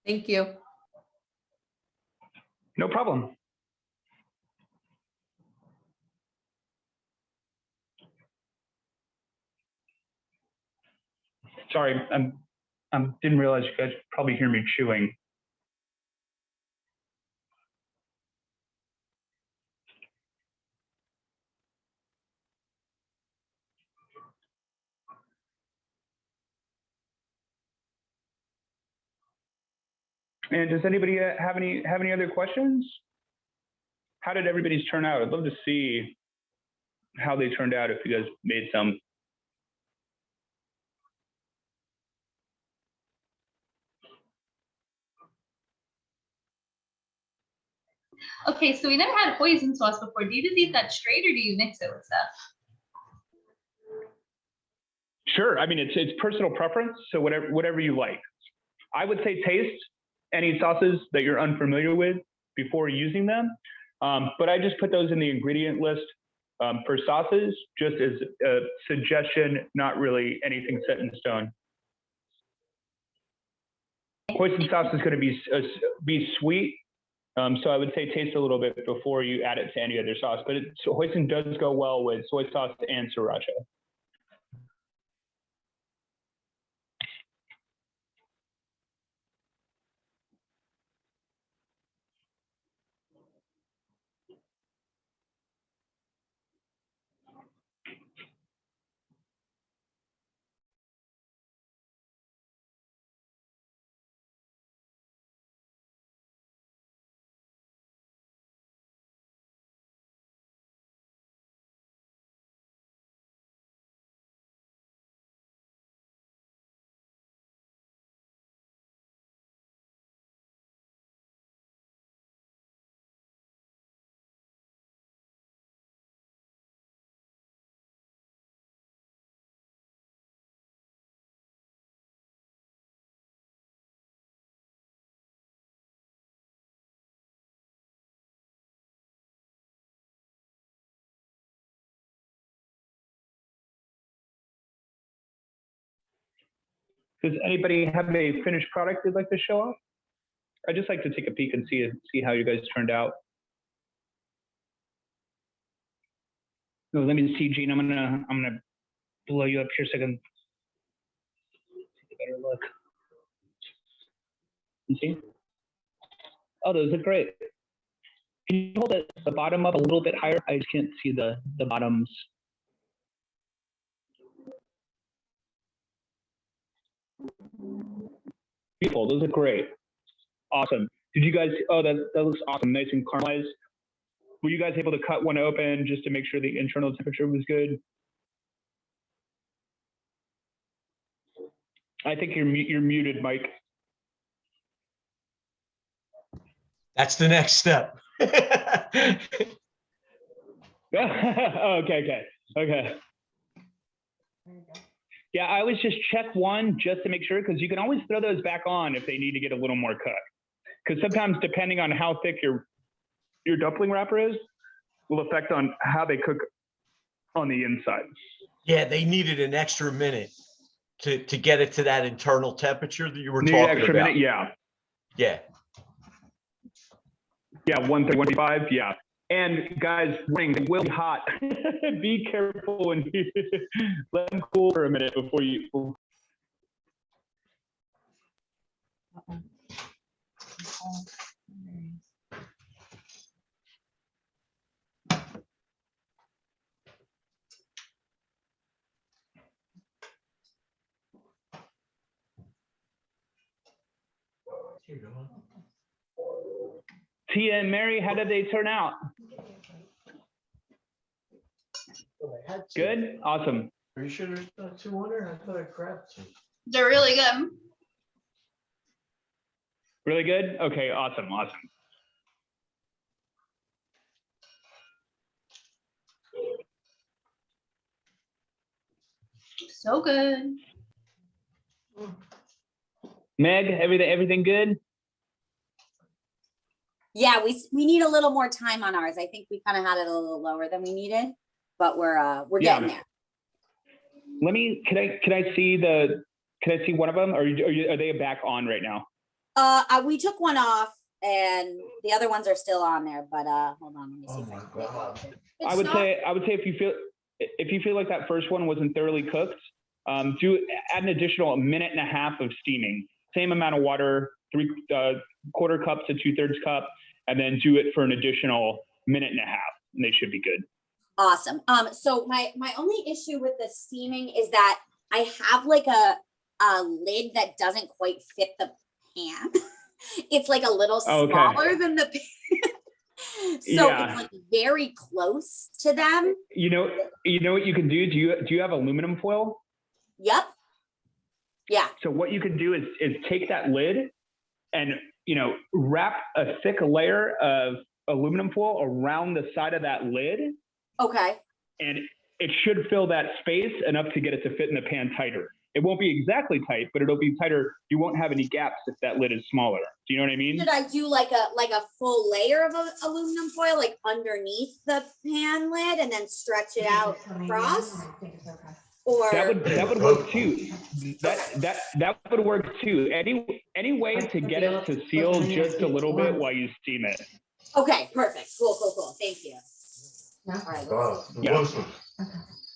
F: Thank you.
A: No problem. Sorry, I didn't realize you guys probably hear me chewing. And does anybody have any other questions? how did everybody's turn out? I'd love to see how they turned out if you guys made some.
E: Okay, so we never had hoisin sauce before. Do you just eat that straight or do you mix it with stuff?
A: Sure. I mean, it's personal preference. So whatever you like. I would say taste any sauces that you're unfamiliar with before using them. But I just put those in the ingredient list for sauces, just as a suggestion, not really anything set in stone. Hoisin sauce is going to be sweet. So I would say taste a little bit before you add it to any other sauce. But hoisin does go well with soy sauce and sriracha. Does anybody have a finished product they'd like to show off? I'd just like to take a peek and see how you guys turned out. So let me see, Gene. I'm gonna blow you up here so I can take a better look. You see? Oh, those look great. Can you hold the bottom up a little bit higher? I just can't see the bottoms. Beautiful. Those are great. Awesome. Did you guys? Oh, that looks awesome. Nice and caramelized. Were you guys able to cut one open just to make sure the internal temperature was good? I think you're muted, Mike.
I: That's the next step.
A: Okay. Yeah, I always just check one just to make sure, because you can always throw those back on if they need to get a little more cooked. Because sometimes, depending on how thick your dumpling wrapper is, will affect on how they cook on the inside.
I: Yeah, they needed an extra minute to get it to that internal temperature that you were talking about.
A: Minute, yeah.
I: Yeah.
A: Yeah, 135, yeah. And guys, they will be hot. Be careful when you let them cool for a minute before you. Tia and Mary, how did they turn out? Good? Awesome.
I: Are you sure there's not 200? I thought I grabbed two.
E: They're really good.
A: Really good? Okay, awesome.
E: So good.
A: Meg, everything good?
G: Yeah, we need a little more time on ours. I think we kind of had it a little lower than we needed, but we're getting there.
A: Let me. Can I see one of them? Or are they back on right now?
G: We took one off, and the other ones are still on there. But hold on, let me see.
I: Oh my God.
A: I would say if you feel like that first one wasn't thoroughly cooked, add an additional minute and a half of steaming. Same amount of water, 3/4 cup to 2/3 cup, and then do it for an additional minute and a half, and they should be good.
G: Awesome. So my only issue with the steaming is that I have like a lid that doesn't quite fit the pan. It's like a little smaller than the pan. So
A: Yeah.
G: it's like very close to them.
A: You know what you can do? Do you have aluminum foil?
G: Yep. Yeah.
A: So what you can do is take that lid and, wrap a thick layer of aluminum foil around the side of that lid.
G: Okay.
A: And it should fill that space enough to get it to fit in the pan tighter. It won't be exactly tight, but it'll be tighter. You won't have any gaps if that lid is smaller. Do you know what I mean?
G: Should I do like a full layer of aluminum foil like underneath the pan lid and then stretch it out across? Or
A: That would work too. That would work too. Any way to get it to seal just a little bit while you steam it.
G: okay, perfect. Cool. Thank you. All right.
A: Yeah.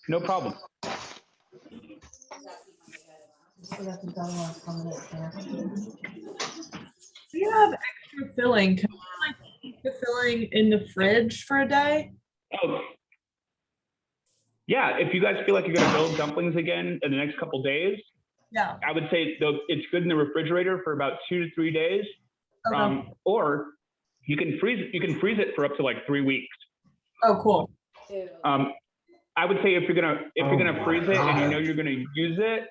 A: No problem.
H: Do you have extra filling? Can you like keep the filling in the fridge for a day?
A: Oh, yeah. If you guys feel like you're gonna build dumplings again in the next couple days,
H: Yeah.
A: I would say it's good in the refrigerator for about 2 to 3 days,
H: Okay.
A: or you can freeze it. You can freeze it for up to like 3 weeks.
H: Oh, cool.
A: I would say if you're gonna freeze it and you're gonna use it,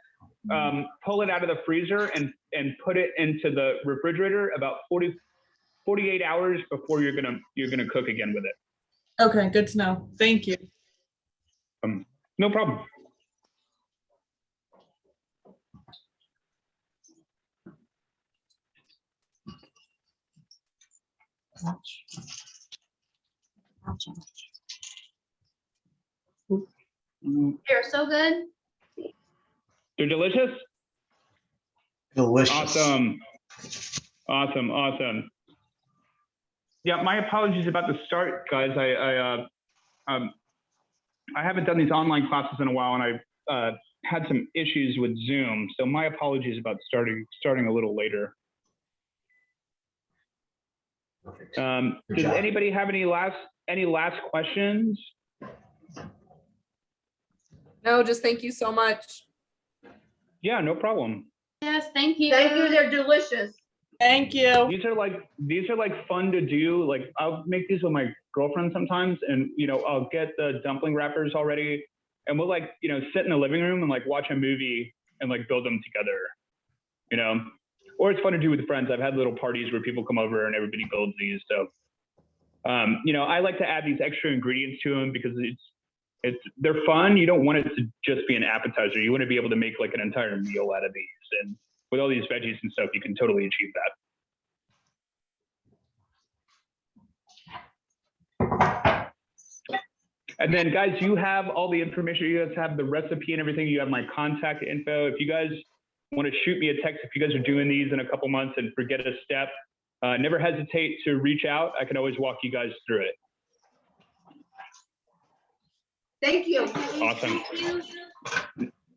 A: pull it out of the freezer and put it into the refrigerator about 48 hours before you're gonna cook again with it.
H: Okay, good to know. Thank you.
A: No problem.
E: They're so good.
A: They're delicious.
I: Delicious.
A: Awesome. Yeah, my apologies about the start, guys. I haven't done these online classes in a while, and I had some issues with Zoom, so my apologies about starting a little later. Does anybody have any last questions?
F: No, just thank you so much.
A: Yeah, no problem.
E: Yes, thank you.
J: Thank you, they're delicious.
H: Thank you.
A: These are like fun to do. Like I'll make these with my girlfriend sometimes, and I'll get the dumpling wrappers already, and we'll sit in the living room and like watch a movie and like build them together. Or it's fun to do with friends. I've had little parties where people come over and everybody builds these. So I like to add these extra ingredients to them because they're fun. You don't want it to just be an appetizer. You want to be able to make like an entire meal out of these, and with all these veggies and stuff, you can totally achieve that. And then guys, you have all the information. You guys have the recipe and everything. You have my contact info. If you guys want to shoot me a text, if you guys are doing these in a couple months and forget a step, never hesitate to reach out. I can always walk you guys through it.
J: Thank you.
A: Awesome.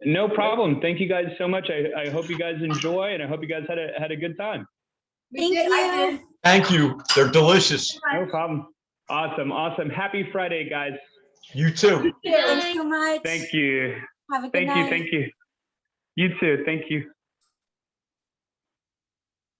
A: No problem. Thank you guys so much. I hope you guys enjoy, and I hope you guys had a good time.
G: Thank you.
I: Thank you. They're delicious.
A: No problem. Awesome. Happy Friday, guys.
I: You too.
G: Thanks so much.
A: Thank you.
G: Have a good night.
A: Thank you. You too. Thank you.